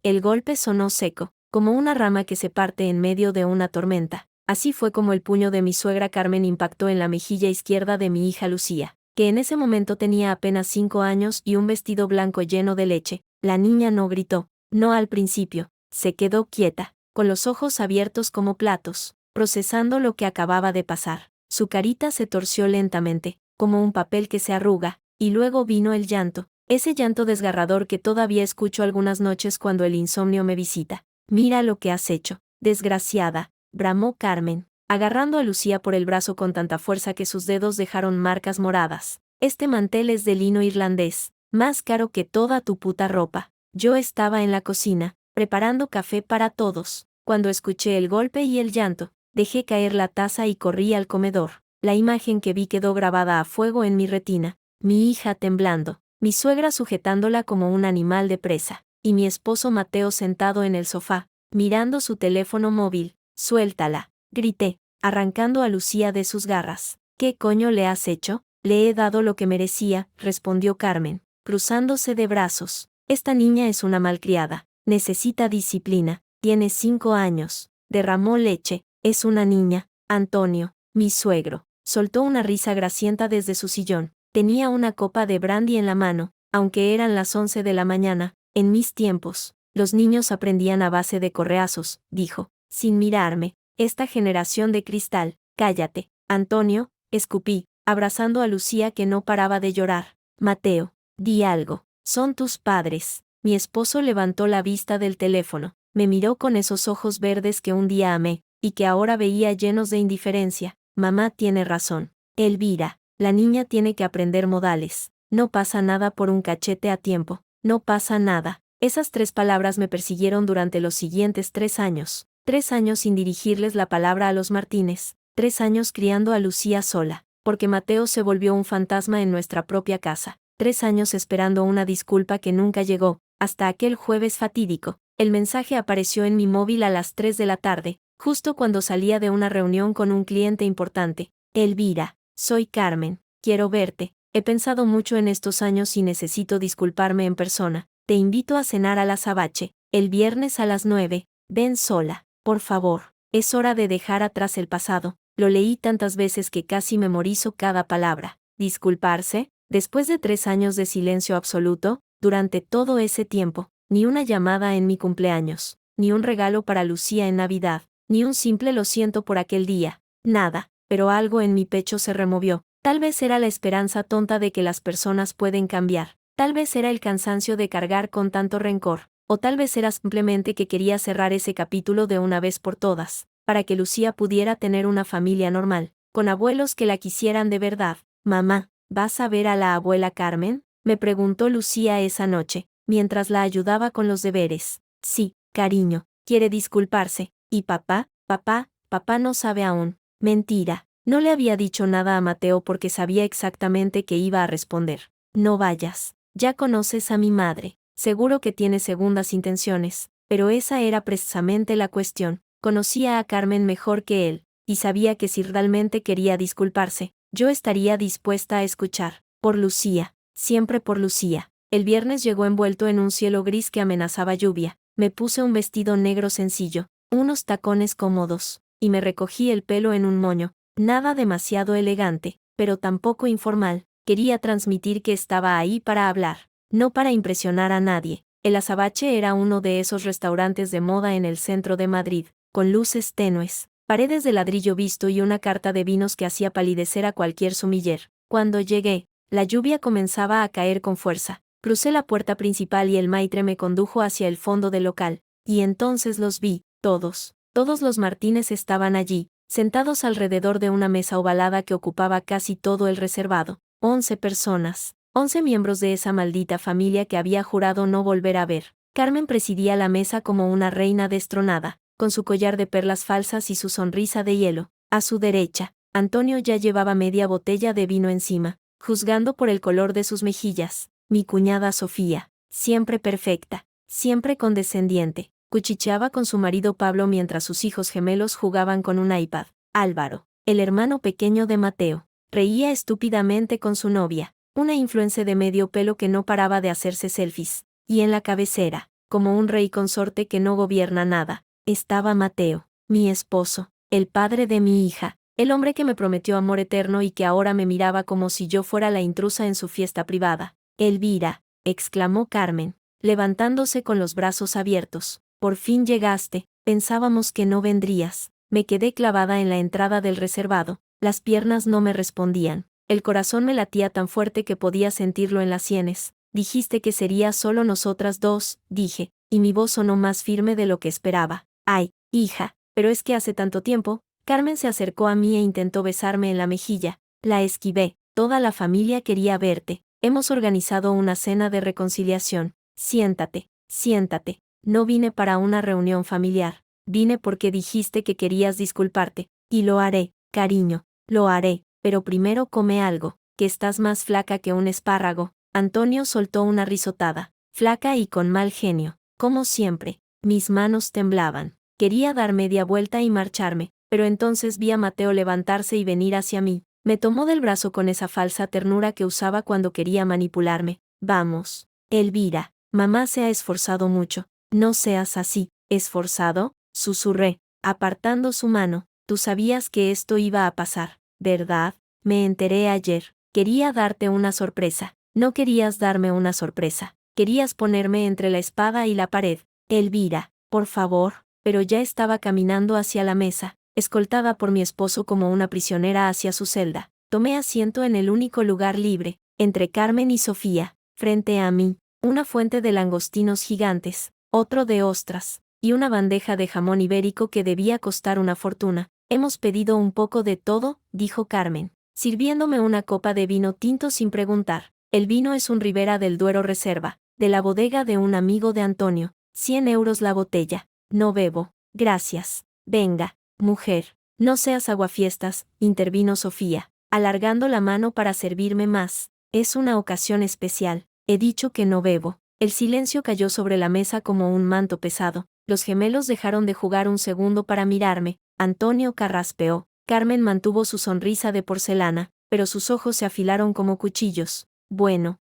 El golpe sonó seco, como una rama que se parte en medio de una tormenta. Así fue como el puño de mi suegra Carmen impactó en la mejilla izquierda de mi hija Lucía, que en ese momento tenía apenas 5 años y un vestido blanco lleno de leche. La niña no gritó, no al principio, se quedó quieta, con los ojos abiertos como platos, procesando lo que acababa de pasar. Su carita se torció lentamente, como un papel que se arruga, y luego vino el llanto, ese llanto desgarrador que todavía escucho algunas noches cuando el insomnio me visita. Mira lo que has hecho, desgraciada, bramó Carmen, agarrando a Lucía por el brazo con tanta fuerza que sus dedos dejaron marcas moradas. Este mantel es de lino irlandés, más caro que toda tu puta ropa. Yo estaba en la cocina, preparando café para todos, cuando escuché el golpe y el llanto. Dejé caer la taza y corrí al comedor. La imagen que vi quedó grabada a fuego en mi retina. Mi hija temblando, mi suegra sujetándola como un animal de presa, y mi esposo Mateo sentado en el sofá, mirando su teléfono móvil. Suéltala, grité, arrancando a Lucía de sus garras. ¿Qué coño le has hecho? Le he dado lo que merecía, respondió Carmen, cruzándose de brazos. Esta niña es una malcriada, necesita disciplina, tiene 5 años, derramó leche, es una niña. Antonio, mi suegro, soltó una risa grasienta desde su sillón. Tenía una copa de brandy en la mano, aunque eran las 11 de la mañana. En mis tiempos, los niños aprendían a base de correazos, dijo, sin mirarme. Esta generación de cristal. Cállate, Antonio, escupí, abrazando a Lucía que no paraba de llorar. Mateo, di algo, son tus padres. Mi esposo levantó la vista del teléfono, me miró con esos ojos verdes que un día amé, y que ahora veía llenos de indiferencia. Mamá tiene razón. Elvira, la niña tiene que aprender modales. No pasa nada por un cachete a tiempo, no pasa nada. Esas 3 palabras me persiguieron durante los siguientes 3 años. 3 años sin dirigirles la palabra a los Martínez. 3 años criando a Lucía sola, porque Mateo se volvió un fantasma en nuestra propia casa. 3 años esperando una disculpa que nunca llegó, hasta aquel jueves fatídico. El mensaje apareció en mi móvil a las 3 de la tarde, justo cuando salía de una reunión con un cliente importante. Elvira, soy Carmen, quiero verte. He pensado mucho en estos años y necesito disculparme en persona. Te invito a cenar al Azabache, el viernes a las 9. Ven sola, por favor. Es hora de dejar atrás el pasado. Lo leí tantas veces que casi memorizo cada palabra. ¿Disculparse? Después de 3 años de silencio absoluto, durante todo ese tiempo, ni una llamada en mi cumpleaños, ni un regalo para Lucía en Navidad, ni un simple lo siento por aquel día, nada, pero algo en mi pecho se removió. Tal vez era la esperanza tonta de que las personas pueden cambiar, tal vez era el cansancio de cargar con tanto rencor, o tal vez era simplemente que quería cerrar ese capítulo de una vez por todas, para que Lucía pudiera tener una familia normal, con abuelos que la quisieran de verdad. Mamá, ¿vas a ver a la abuela Carmen?, me preguntó Lucía esa noche, mientras la ayudaba con los deberes. Sí, cariño, quiere disculparse. ¿Y papá? Papá no sabe aún. Mentira. No le había dicho nada a Mateo porque sabía exactamente qué iba a responder. No vayas. Ya conoces a mi madre. Seguro que tiene segundas intenciones. Pero esa era precisamente la cuestión. Conocía a Carmen mejor que él, y sabía que si realmente quería disculparse, yo estaría dispuesta a escuchar. Por Lucía. Siempre por Lucía. El viernes llegó envuelto en un cielo gris que amenazaba lluvia. Me puse un vestido negro sencillo, unos tacones cómodos, y me recogí el pelo en un moño. Nada demasiado elegante, pero tampoco informal. Quería transmitir que estaba ahí para hablar, no para impresionar a nadie. El Azabache era uno de esos restaurantes de moda en el centro de Madrid, con luces tenues, paredes de ladrillo visto y una carta de vinos que hacía palidecer a cualquier sumiller. Cuando llegué, la lluvia comenzaba a caer con fuerza. Crucé la puerta principal y el maitre me condujo hacia el fondo del local, y entonces los vi, todos. Todos los Martínez estaban allí, sentados alrededor de una mesa ovalada que ocupaba casi todo el reservado. 11 personas, 11 miembros de esa maldita familia que había jurado no volver a ver. Carmen presidía la mesa como una reina destronada, con su collar de perlas falsas y su sonrisa de hielo. A su derecha, Antonio ya llevaba media botella de vino encima, juzgando por el color de sus mejillas. Mi cuñada Sofía, siempre perfecta, siempre condescendiente, cuchicheaba con su marido Pablo mientras sus hijos gemelos jugaban con un iPad. Álvaro, el hermano pequeño de Mateo, reía estúpidamente con su novia, una influencer de medio pelo que no paraba de hacerse selfies. Y en la cabecera, como un rey consorte que no gobierna nada, estaba Mateo, mi esposo, el padre de mi hija, el hombre que me prometió amor eterno y que ahora me miraba como si yo fuera la intrusa en su fiesta privada. Elvira, exclamó Carmen, levantándose con los brazos abiertos. Por fin llegaste, pensábamos que no vendrías. Me quedé clavada en la entrada del reservado, las piernas no me respondían, el corazón me latía tan fuerte que podía sentirlo en las sienes. Dijiste que sería solo nosotras dos, dije, y mi voz sonó más firme de lo que esperaba. Ay, hija, pero es que hace tanto tiempo. Carmen se acercó a mí e intentó besarme en la mejilla. La esquivé. Toda la familia quería verte. Hemos organizado una cena de reconciliación. Siéntate, siéntate. No vine para una reunión familiar. Vine porque dijiste que querías disculparte. Y lo haré, cariño, lo haré, pero primero come algo, que estás más flaca que un espárrago. Antonio soltó una risotada, flaca y con mal genio, como siempre. Mis manos temblaban. Quería dar media vuelta y marcharme, pero entonces vi a Mateo levantarse y venir hacia mí. Me tomó del brazo con esa falsa ternura que usaba cuando quería manipularme. Vamos, Elvira, mamá se ha esforzado mucho. No seas así. ¿Esforzado?, susurré, apartando su mano. Tú sabías que esto iba a pasar, ¿verdad? Me enteré ayer. Quería darte una sorpresa. No querías darme una sorpresa. Querías ponerme entre la espada y la pared. Elvira, por favor. Pero ya estaba caminando hacia la mesa, escoltada por mi esposo como una prisionera hacia su celda. Tomé asiento en el único lugar libre, entre Carmen y Sofía, frente a mí, una fuente de langostinos gigantes, otro de ostras, y una bandeja de jamón ibérico que debía costar una fortuna. Hemos pedido un poco de todo, dijo Carmen, sirviéndome una copa de vino tinto sin preguntar. El vino es un Ribera del Duero Reserva, de la bodega de un amigo de Antonio, 100 euros la botella. No bebo, gracias. Venga, mujer, no seas aguafiestas, intervino Sofía, alargando la mano para servirme más. Es una ocasión especial. He dicho que no bebo. El silencio cayó sobre la mesa como un manto pesado. Los gemelos dejaron de jugar un segundo para mirarme. Antonio carraspeó. Carmen mantuvo su sonrisa de porcelana, pero sus ojos se afilaron como cuchillos. Bueno,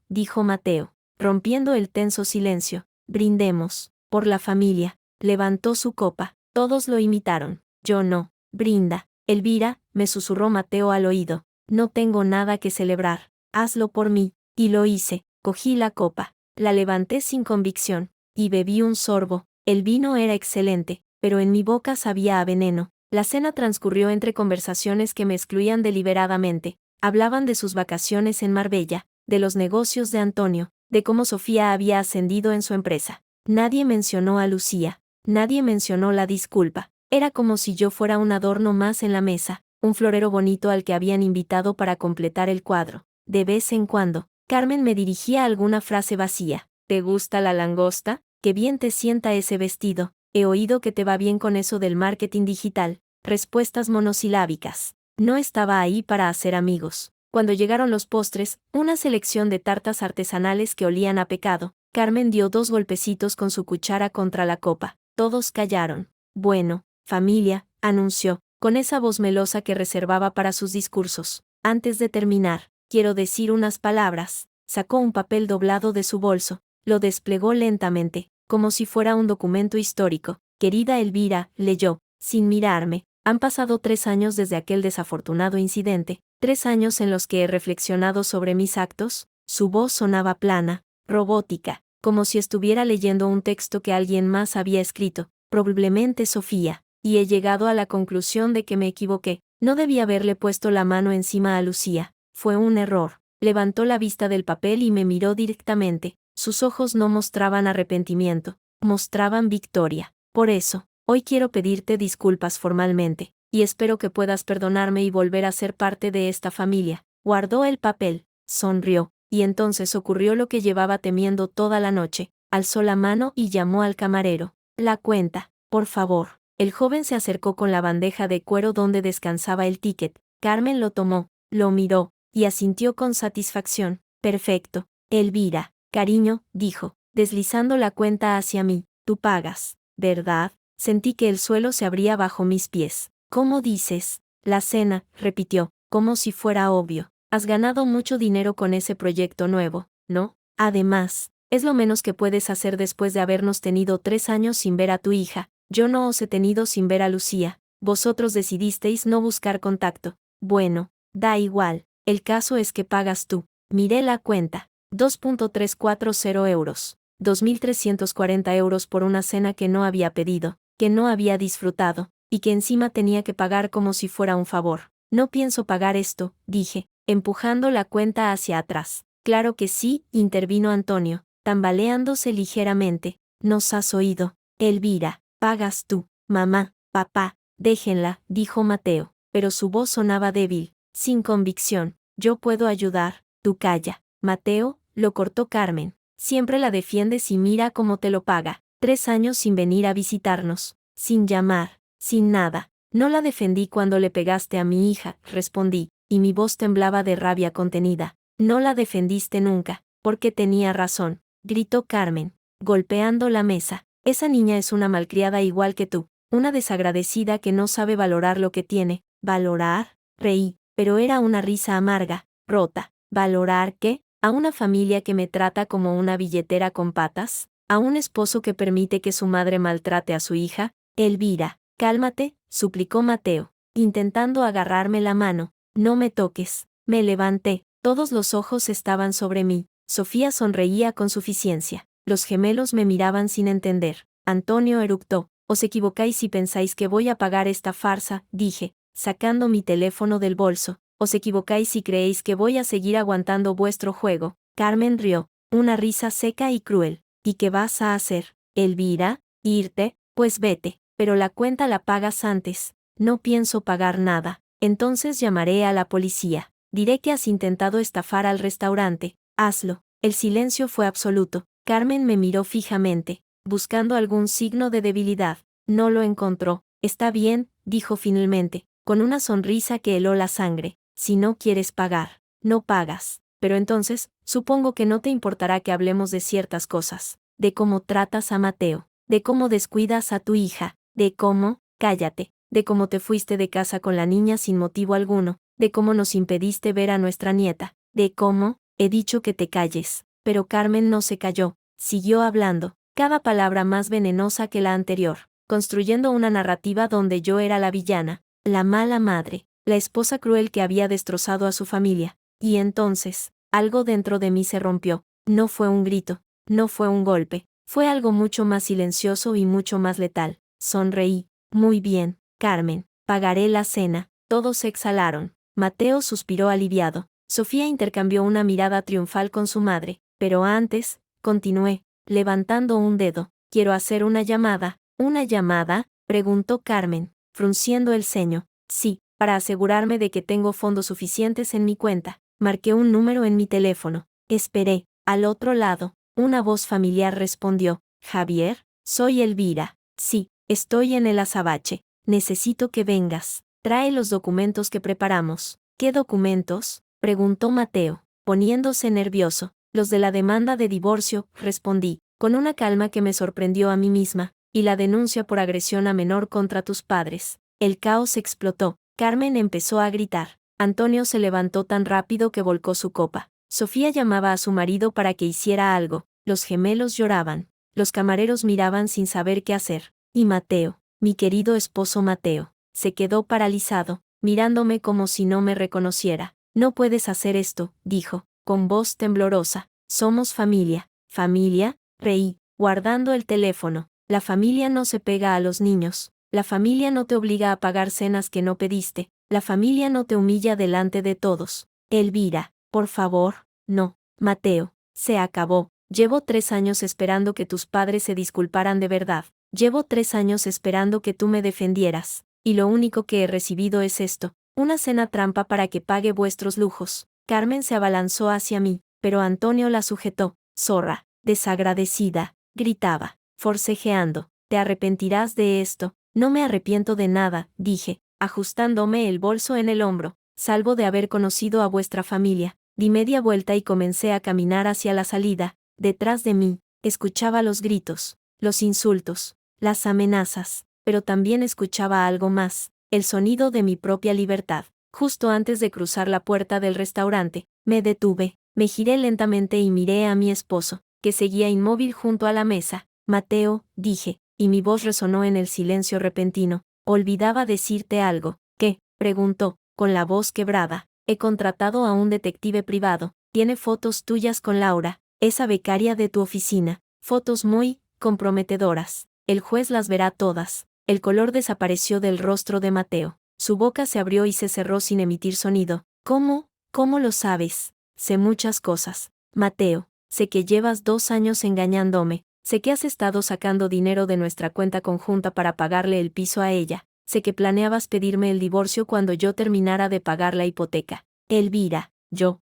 dijo Mateo, rompiendo el tenso silencio. Brindemos. Por la familia. Levantó su copa. Todos lo imitaron. Yo no. Brinda. Elvira, me susurró Mateo al oído. No tengo nada que celebrar. Hazlo por mí. Y lo hice. Cogí la copa. La levanté sin convicción. Y bebí un sorbo. El vino era excelente, pero en mi boca sabía a veneno. La cena transcurrió entre conversaciones que me excluían deliberadamente. Hablaban de sus vacaciones en Marbella, de los negocios de Antonio, de cómo Sofía había ascendido en su empresa. Nadie mencionó a Lucía. Nadie mencionó la disculpa. Era como si yo fuera un adorno más en la mesa, un florero bonito al que habían invitado para completar el cuadro. De vez en cuando, Carmen me dirigía alguna frase vacía. ¿Te gusta la langosta? Qué bien te sienta ese vestido. He oído que te va bien con eso del marketing digital. Respuestas monosilábicas. No estaba ahí para hacer amigos. Cuando llegaron los postres, una selección de tartas artesanales que olían a pecado, Carmen dio 2 golpecitos con su cuchara contra la copa. Todos callaron. Bueno, familia, anunció, con esa voz melosa que reservaba para sus discursos. Antes de terminar, quiero decir unas palabras. Sacó un papel doblado de su bolso, lo desplegó lentamente, como si fuera un documento histórico. Querida Elvira, leyó, sin mirarme. Han pasado 3 años desde aquel desafortunado incidente, 3 años en los que he reflexionado sobre mis actos. Su voz sonaba plana, robótica, como si estuviera leyendo un texto que alguien más había escrito, probablemente Sofía, y he llegado a la conclusión de que me equivoqué. No debí haberle puesto la mano encima a Lucía. Fue un error. Levantó la vista del papel y me miró directamente. Sus ojos no mostraban arrepentimiento, mostraban victoria. Por eso, hoy quiero pedirte disculpas formalmente, y espero que puedas perdonarme y volver a ser parte de esta familia. Guardó el papel, sonrió, y entonces ocurrió lo que llevaba temiendo toda la noche. Alzó la mano y llamó al camarero. La cuenta, por favor. El joven se acercó con la bandeja de cuero donde descansaba el ticket. Carmen lo tomó, lo miró, y asintió con satisfacción. Perfecto. Elvira, cariño, dijo, deslizando la cuenta hacia mí. Tú pagas, ¿verdad? Sentí que el suelo se abría bajo mis pies. ¿Cómo dices? La cena, repitió, como si fuera obvio. Has ganado mucho dinero con ese proyecto nuevo, ¿no? Además, Es lo menos que puedes hacer después de habernos tenido 3 años sin ver a tu hija. Yo no os he tenido sin ver a Lucía. Vosotros decidisteis no buscar contacto. Bueno, da igual. El caso es que pagas tú. Miré la cuenta. 2.340 euros. 2.340 euros por una cena que no había pedido, que no había disfrutado, y que encima tenía que pagar como si fuera un favor. No pienso pagar esto, dije, empujando la cuenta hacia atrás. Claro que sí, intervino Antonio, tambaleándose ligeramente. Nos has oído, Elvira, pagas tú, mamá, papá, déjenla, dijo Mateo, pero su voz sonaba débil, sin convicción. Yo puedo ayudar, tú calla. Mateo, lo cortó Carmen. Siempre la defiendes y mira cómo te lo paga. 3 años sin venir a visitarnos, sin llamar, sin nada. No la defendí cuando le pegaste a mi hija, respondí, y mi voz temblaba de rabia contenida. No la defendiste nunca, porque tenía razón, gritó Carmen, golpeando la mesa. Esa niña es una malcriada igual que tú, una desagradecida que no sabe valorar lo que tiene. ¿Valorar? Reí, pero era una risa amarga, rota. ¿Valorar qué? ¿A una familia que me trata como una billetera con patas? ¿A un esposo que permite que su madre maltrate a su hija? Elvira, cálmate, suplicó Mateo, intentando agarrarme la mano. No me toques. Me levanté. Todos los ojos estaban sobre mí. Sofía sonreía con suficiencia. Los gemelos me miraban sin entender. Antonio eructó. Os equivocáis si pensáis que voy a pagar esta farsa, dije, sacando mi teléfono del bolso. Os equivocáis si creéis que voy a seguir aguantando vuestro juego. Carmen rió, una risa seca y cruel. ¿Y qué vas a hacer, Elvira? ¿Irte? Pues vete, pero la cuenta la pagas antes. No pienso pagar nada. Entonces llamaré a la policía. Diré que has intentado estafar al restaurante. Hazlo. El silencio fue absoluto. Carmen me miró fijamente, buscando algún signo de debilidad. No lo encontró. Está bien, dijo finalmente, con una sonrisa que heló la sangre. Si no quieres pagar, no pagas. Pero entonces, supongo que no te importará que hablemos de ciertas cosas. De cómo tratas a Mateo, de cómo descuidas a tu hija, de cómo, cállate, de cómo te fuiste de casa con la niña sin motivo alguno, de cómo nos impediste ver a nuestra nieta, de cómo, he dicho que te calles. Pero Carmen no se calló, siguió hablando, cada palabra más venenosa que la anterior, construyendo una narrativa donde yo era la villana, la mala madre, la esposa cruel que había destrozado a su familia. Y entonces, algo dentro de mí se rompió. No fue un grito, no fue un golpe, fue algo mucho más silencioso y mucho más letal. Sonreí. Muy bien, Carmen, pagaré la cena. Todos exhalaron. Mateo suspiró aliviado. Sofía intercambió una mirada triunfal con su madre. Pero antes, continué, levantando un dedo. Quiero hacer una llamada. ¿Una llamada?, preguntó Carmen, frunciendo el ceño. Sí, para asegurarme de que tengo fondos suficientes en mi cuenta. Marqué un número en mi teléfono. Esperé. Al otro lado, una voz familiar respondió. Javier, soy Elvira. Sí, estoy en el azabache. Necesito que vengas. Trae los documentos que preparamos. ¿Qué documentos?, preguntó Mateo, poniéndose nervioso. Los de la demanda de divorcio, respondí, con una calma que me sorprendió a mí misma, y la denuncia por agresión a menor contra tus padres. El caos explotó. Carmen empezó a gritar. Antonio se levantó tan rápido que volcó su copa. Sofía llamaba a su marido para que hiciera algo. Los gemelos lloraban. Los camareros miraban sin saber qué hacer. Y Mateo, mi querido esposo Mateo, se quedó paralizado, mirándome como si no me reconociera. No puedes hacer esto, dijo, con voz temblorosa. Somos familia. ¿Familia? Reí, guardando el teléfono. La familia no se pega a los niños. La familia no te obliga a pagar cenas que no pediste. La familia no te humilla delante de todos. Elvira, por favor, no. Mateo, se acabó. Llevo 3 años esperando que tus padres se disculparan de verdad. Llevo 3 años esperando que tú me defendieras. Y lo único que he recibido es esto. Una cena trampa para que pague vuestros lujos. Carmen se abalanzó hacia mí, pero Antonio la sujetó. Zorra, desagradecida, gritaba, forcejeando. Te arrepentirás de esto. No me arrepiento de nada, dije, ajustándome el bolso en el hombro, salvo de haber conocido a vuestra familia. Di media vuelta y comencé a caminar hacia la salida. Detrás de mí, escuchaba los gritos, los insultos, las amenazas, pero también escuchaba algo más, el sonido de mi propia libertad. Justo antes de cruzar la puerta del restaurante, me detuve, me giré lentamente y miré a mi esposo. que seguía inmóvil junto a la mesa. Mateo, dije, y mi voz resonó en el silencio repentino. Olvidaba decirte algo. ¿Qué? Preguntó, con la voz quebrada. He contratado a un detective privado. Tiene fotos tuyas con Laura, esa becaria de tu oficina. Fotos muy comprometedoras. El juez las verá todas. El color desapareció del rostro de Mateo. Su boca se abrió y se cerró sin emitir sonido. ¿Cómo? ¿Cómo lo sabes? Sé muchas cosas. Mateo, sé que llevas 2 años engañándome. Sé que has estado sacando dinero de nuestra cuenta conjunta para pagarle el piso a ella. Sé que planeabas pedirme el divorcio cuando yo terminara de pagar la hipoteca. Elvira,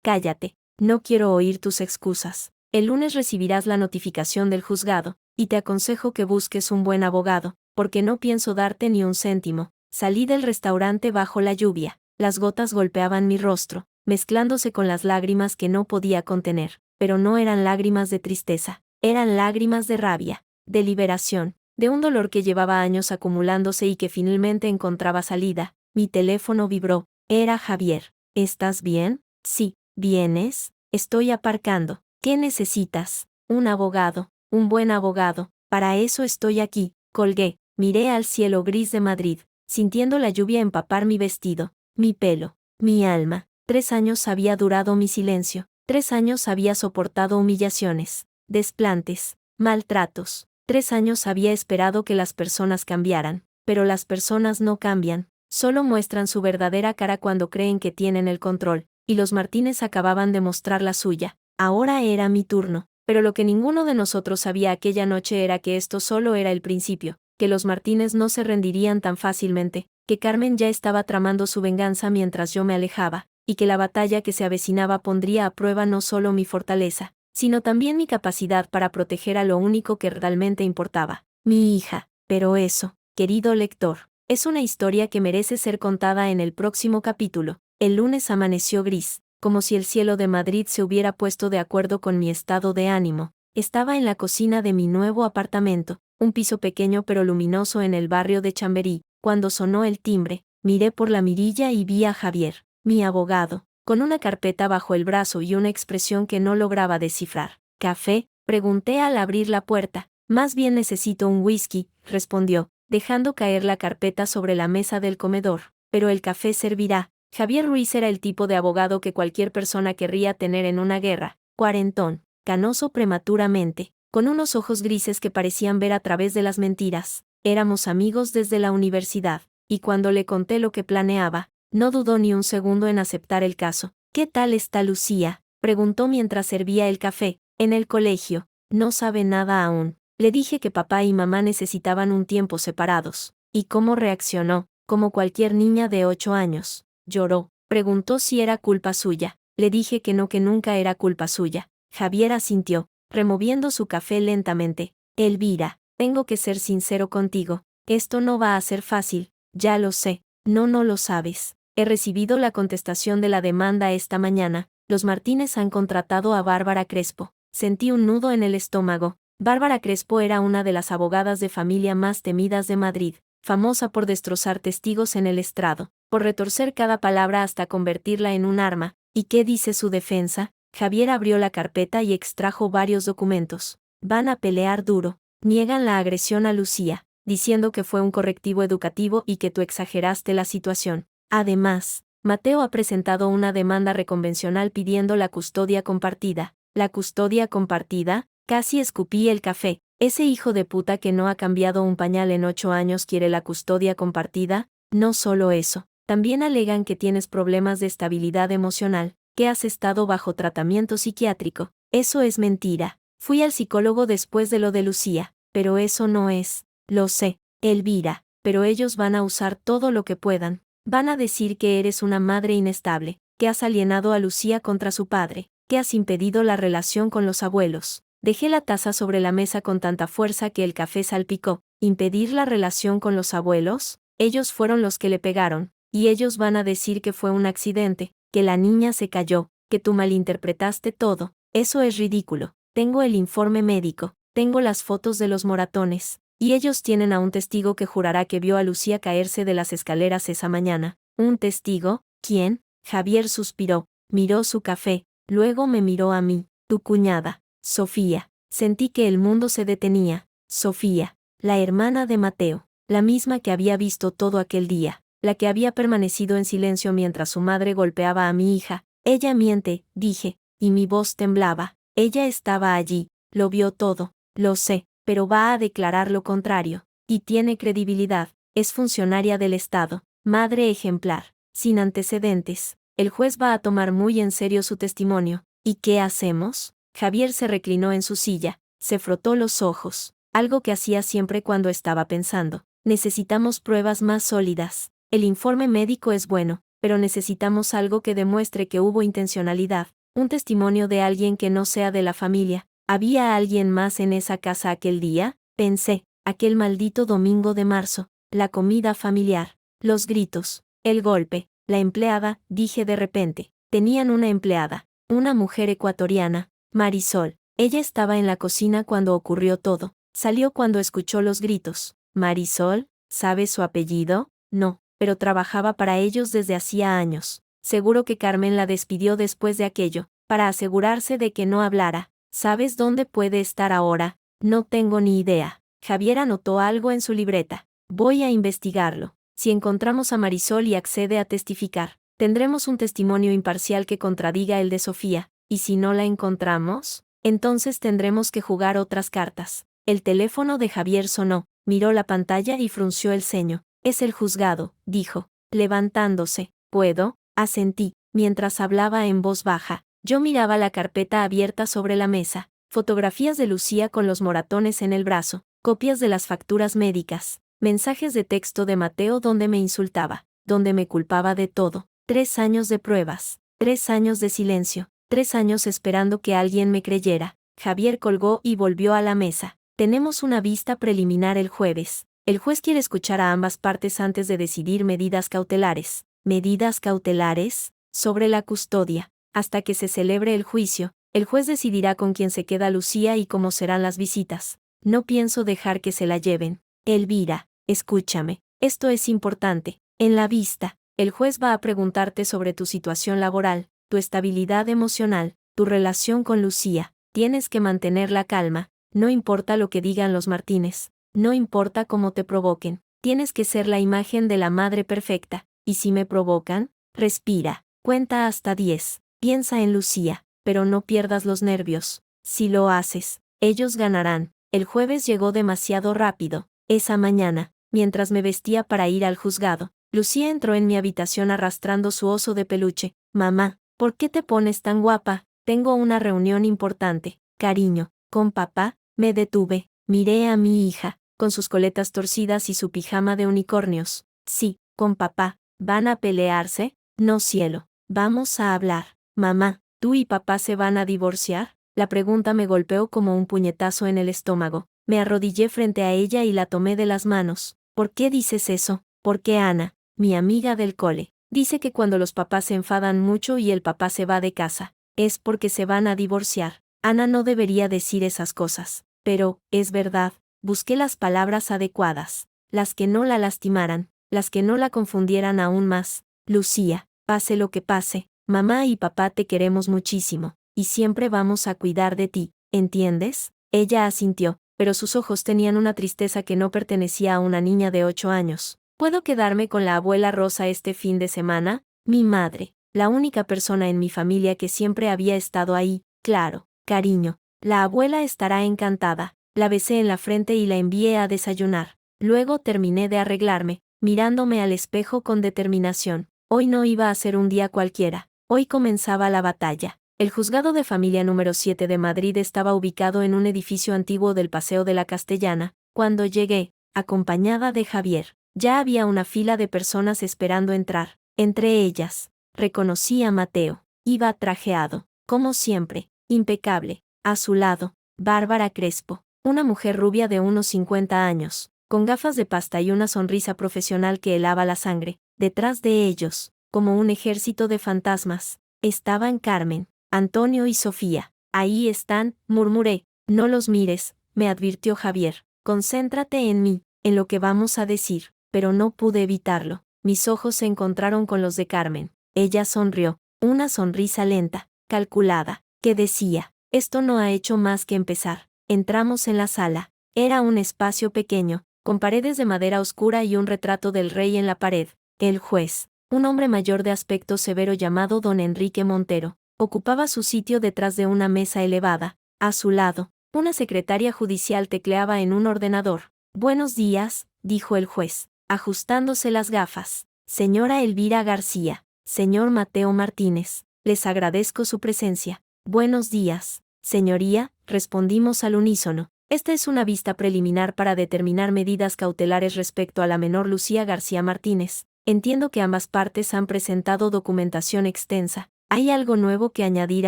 cállate. No quiero oír tus excusas. El lunes recibirás la notificación del juzgado, y te aconsejo que busques un buen abogado, porque no pienso darte ni un céntimo. Salí del restaurante bajo la lluvia. Las gotas golpeaban mi rostro, mezclándose con las lágrimas que no podía contener, pero no eran lágrimas de tristeza, eran lágrimas de rabia, de liberación, de un dolor que llevaba años acumulándose y que finalmente encontraba salida. Mi teléfono vibró. Era Javier. ¿Estás bien? Sí. ¿Vienes? Estoy aparcando. ¿Qué necesitas? Un abogado, un buen abogado. Para eso estoy aquí. Colgué. Miré al cielo gris de Madrid, sintiendo la lluvia empapar mi vestido, mi pelo, mi alma. 3 años había durado mi silencio. 3 años había soportado humillaciones, desplantes, maltratos. 3 años había esperado que las personas cambiaran, pero las personas no cambian, solo muestran su verdadera cara cuando creen que tienen el control, y los Martínez acababan de mostrar la suya. Ahora era mi turno, pero lo que ninguno de nosotros sabía aquella noche era que esto solo era el principio, que los Martínez no se rendirían tan fácilmente, que Carmen ya estaba tramando su venganza mientras yo me alejaba, y que la batalla que se avecinaba pondría a prueba no solo mi fortaleza, sino también mi capacidad para proteger a lo único que realmente importaba, mi hija. Pero eso, querido lector, es una historia que merece ser contada en el próximo capítulo. El lunes amaneció gris, como si el cielo de Madrid se hubiera puesto de acuerdo con mi estado de ánimo. Estaba en la cocina de mi nuevo apartamento, un piso pequeño pero luminoso en el barrio de Chamberí. Cuando sonó el timbre, miré por la mirilla y vi a Javier, mi abogado, con una carpeta bajo el brazo y una expresión que no lograba descifrar. ¿Café?, pregunté al abrir la puerta. Más bien necesito un whisky, respondió, dejando caer la carpeta sobre la mesa del comedor. Pero el café servirá. Javier Ruiz era el tipo de abogado que cualquier persona querría tener en una guerra. Cuarentón, canoso prematuramente, con unos ojos grises que parecían ver a través de las mentiras. Éramos amigos desde la universidad, y cuando le conté lo que planeaba, no dudó ni un segundo en aceptar el caso. ¿Qué tal está Lucía?, preguntó mientras servía el café. En el colegio. No sabe nada aún. Le dije que papá y mamá necesitaban un tiempo separados. ¿Y cómo reaccionó? Como cualquier niña de 8 años. Lloró. Preguntó si era culpa suya. Le dije que no, que nunca era culpa suya. Javier asintió, removiendo su café lentamente. Elvira, tengo que ser sincero contigo. Esto no va a ser fácil. Ya lo sé. No lo sabes. He recibido la contestación de la demanda esta mañana. Los Martínez han contratado a Bárbara Crespo. Sentí un nudo en el estómago. Bárbara Crespo era una de las abogadas de familia más temidas de Madrid, famosa por destrozar testigos en el estrado, por retorcer cada palabra hasta convertirla en un arma. ¿Y qué dice su defensa? Javier abrió la carpeta y extrajo varios documentos. Van a pelear duro. Niegan la agresión a Lucía, diciendo que fue un correctivo educativo y que tú exageraste la situación. Además, Mateo ha presentado una demanda reconvencional pidiendo la custodia compartida. ¿La custodia compartida? Casi escupí el café. ¿Ese hijo de puta que no ha cambiado un pañal en 8 años quiere la custodia compartida? No solo eso, también alegan que tienes problemas de estabilidad emocional, que has estado bajo tratamiento psiquiátrico. Eso es mentira. Fui al psicólogo después de lo de Lucía, pero eso no es. Lo sé, Elvira, pero ellos van a usar todo lo que puedan. Van a decir que eres una madre inestable, que has alienado a Lucía contra su padre, que has impedido la relación con los abuelos. Dejé la taza sobre la mesa con tanta fuerza que el café salpicó. ¿Impedir la relación con los abuelos? Ellos fueron los que le pegaron, y ellos van a decir que fue un accidente, que la niña se cayó, que tú malinterpretaste todo. Eso es ridículo. Tengo el informe médico, tengo las fotos de los moratones, y ellos tienen a un testigo que jurará que vio a Lucía caerse de las escaleras esa mañana. ¿Un testigo? ¿Quién? Javier suspiró, miró su café, luego me miró a mí. Tu cuñada, Sofía. Sentí que el mundo se detenía. Sofía, la hermana de Mateo, la misma que había visto todo aquel día, la que había permanecido en silencio mientras su madre golpeaba a mi hija. Ella miente, dije, y mi voz temblaba. Ella estaba allí, lo vio todo, lo sé, pero va a declarar lo contrario. Y tiene credibilidad, es funcionaria del Estado, madre ejemplar, sin antecedentes. El juez va a tomar muy en serio su testimonio. ¿Y qué hacemos? Javier se reclinó en su silla, se frotó los ojos, algo que hacía siempre cuando estaba pensando. Necesitamos pruebas más sólidas. El informe médico es bueno, pero necesitamos algo que demuestre que hubo intencionalidad, un testimonio de alguien que no sea de la familia. ¿Había alguien más en esa casa aquel día? Pensé, aquel maldito domingo de marzo, la comida familiar, los gritos, el golpe, la empleada, dije de repente. Tenían una empleada, una mujer ecuatoriana, Marisol. Ella estaba en la cocina cuando ocurrió todo. Salió cuando escuchó los gritos. Marisol, ¿sabes su apellido? No, pero trabajaba para ellos desde hacía años. Seguro que Carmen la despidió después de aquello, para asegurarse de que no hablara. ¿Sabes dónde puede estar ahora? No tengo ni idea. Javier anotó algo en su libreta. Voy a investigarlo. Si encontramos a Marisol y accede a testificar, tendremos un testimonio imparcial que contradiga el de Sofía, y si no la encontramos, entonces tendremos que jugar otras cartas. El teléfono de Javier sonó, miró la pantalla y frunció el ceño. Es el juzgado, dijo, levantándose. ¿Puedo? Asentí, mientras hablaba en voz baja. Yo miraba la carpeta abierta sobre la mesa, fotografías de Lucía con los moratones en el brazo, copias de las facturas médicas, mensajes de texto de Mateo donde me insultaba, donde me culpaba de todo. 3 años de pruebas, 3 años de silencio, 3 años esperando que alguien me creyera. Javier colgó y volvió a la mesa. Tenemos una vista preliminar el jueves. El juez quiere escuchar a ambas partes antes de decidir medidas cautelares. ¿Medidas cautelares? Sobre la custodia. Hasta que se celebre el juicio, el juez decidirá con quién se queda Lucía y cómo serán las visitas. No pienso dejar que se la lleven. Elvira, escúchame, esto es importante. En la vista, el juez va a preguntarte sobre tu situación laboral, tu estabilidad emocional, tu relación con Lucía. Tienes que mantener la calma, no importa lo que digan los Martínez, no importa cómo te provoquen. Tienes que ser la imagen de la madre perfecta, y si me provocan, respira, cuenta hasta 10. Piensa en Lucía, pero no pierdas los nervios. Si lo haces, ellos ganarán. El jueves llegó demasiado rápido. Esa mañana, mientras me vestía para ir al juzgado, Lucía entró en mi habitación arrastrando su oso de peluche. Mamá, ¿por qué te pones tan guapa? Tengo una reunión importante. Cariño, ¿con papá? Me detuve. Miré a mi hija, con sus coletas torcidas y su pijama de unicornios. Sí, con papá. ¿Van a pelearse? No, cielo. Vamos a hablar. Mamá, ¿tú y papá se van a divorciar? La pregunta me golpeó como un puñetazo en el estómago. Me arrodillé frente a ella y la tomé de las manos. ¿Por qué dices eso? Porque Ana, mi amiga del cole, dice que cuando los papás se enfadan mucho y el papá se va de casa, es porque se van a divorciar. Ana no debería decir esas cosas. Pero, es verdad, busqué las palabras adecuadas, las que no la lastimaran, las que no la confundieran aún más. Lucía, pase lo que pase, mamá y papá te queremos muchísimo, y siempre vamos a cuidar de ti, ¿entiendes? Ella asintió, pero sus ojos tenían una tristeza que no pertenecía a una niña de 8 años. ¿Puedo quedarme con la abuela Rosa este fin de semana? Mi madre, la única persona en mi familia que siempre había estado ahí. Claro, cariño, la abuela estará encantada. La besé en la frente y la envié a desayunar. Luego terminé de arreglarme, mirándome al espejo con determinación. Hoy no iba a ser un día cualquiera. Hoy comenzaba la batalla. El juzgado de familia número 7 de Madrid estaba ubicado en un edificio antiguo del Paseo de la Castellana. Cuando llegué, acompañada de Javier, ya había una fila de personas esperando entrar. Entre ellas, reconocí a Mateo. Iba trajeado, como siempre, impecable. A su lado, Bárbara Crespo, una mujer rubia de unos 50 años, con gafas de pasta y una sonrisa profesional que helaba la sangre. Detrás de ellos, como un ejército de fantasmas, estaban Carmen, Antonio y Sofía. Ahí están, murmuré. No los mires, me advirtió Javier. Concéntrate en mí, en lo que vamos a decir. Pero no pude evitarlo. Mis ojos se encontraron con los de Carmen. Ella sonrió, una sonrisa lenta, calculada, que decía, esto no ha hecho más que empezar. Entramos en la sala. Era un espacio pequeño, con paredes de madera oscura y un retrato del rey en la pared. El juez, un hombre mayor de aspecto severo llamado don Enrique Montero, ocupaba su sitio detrás de una mesa elevada. A su lado, una secretaria judicial tecleaba en un ordenador. «Buenos días», dijo el juez, ajustándose las gafas. «Señora Elvira García, señor Mateo Martínez, les agradezco su presencia». «Buenos días, señoría», respondimos al unísono. «Esta es una vista preliminar para determinar medidas cautelares respecto a la menor Lucía García Martínez. Entiendo que ambas partes han presentado documentación extensa. ¿Hay algo nuevo que añadir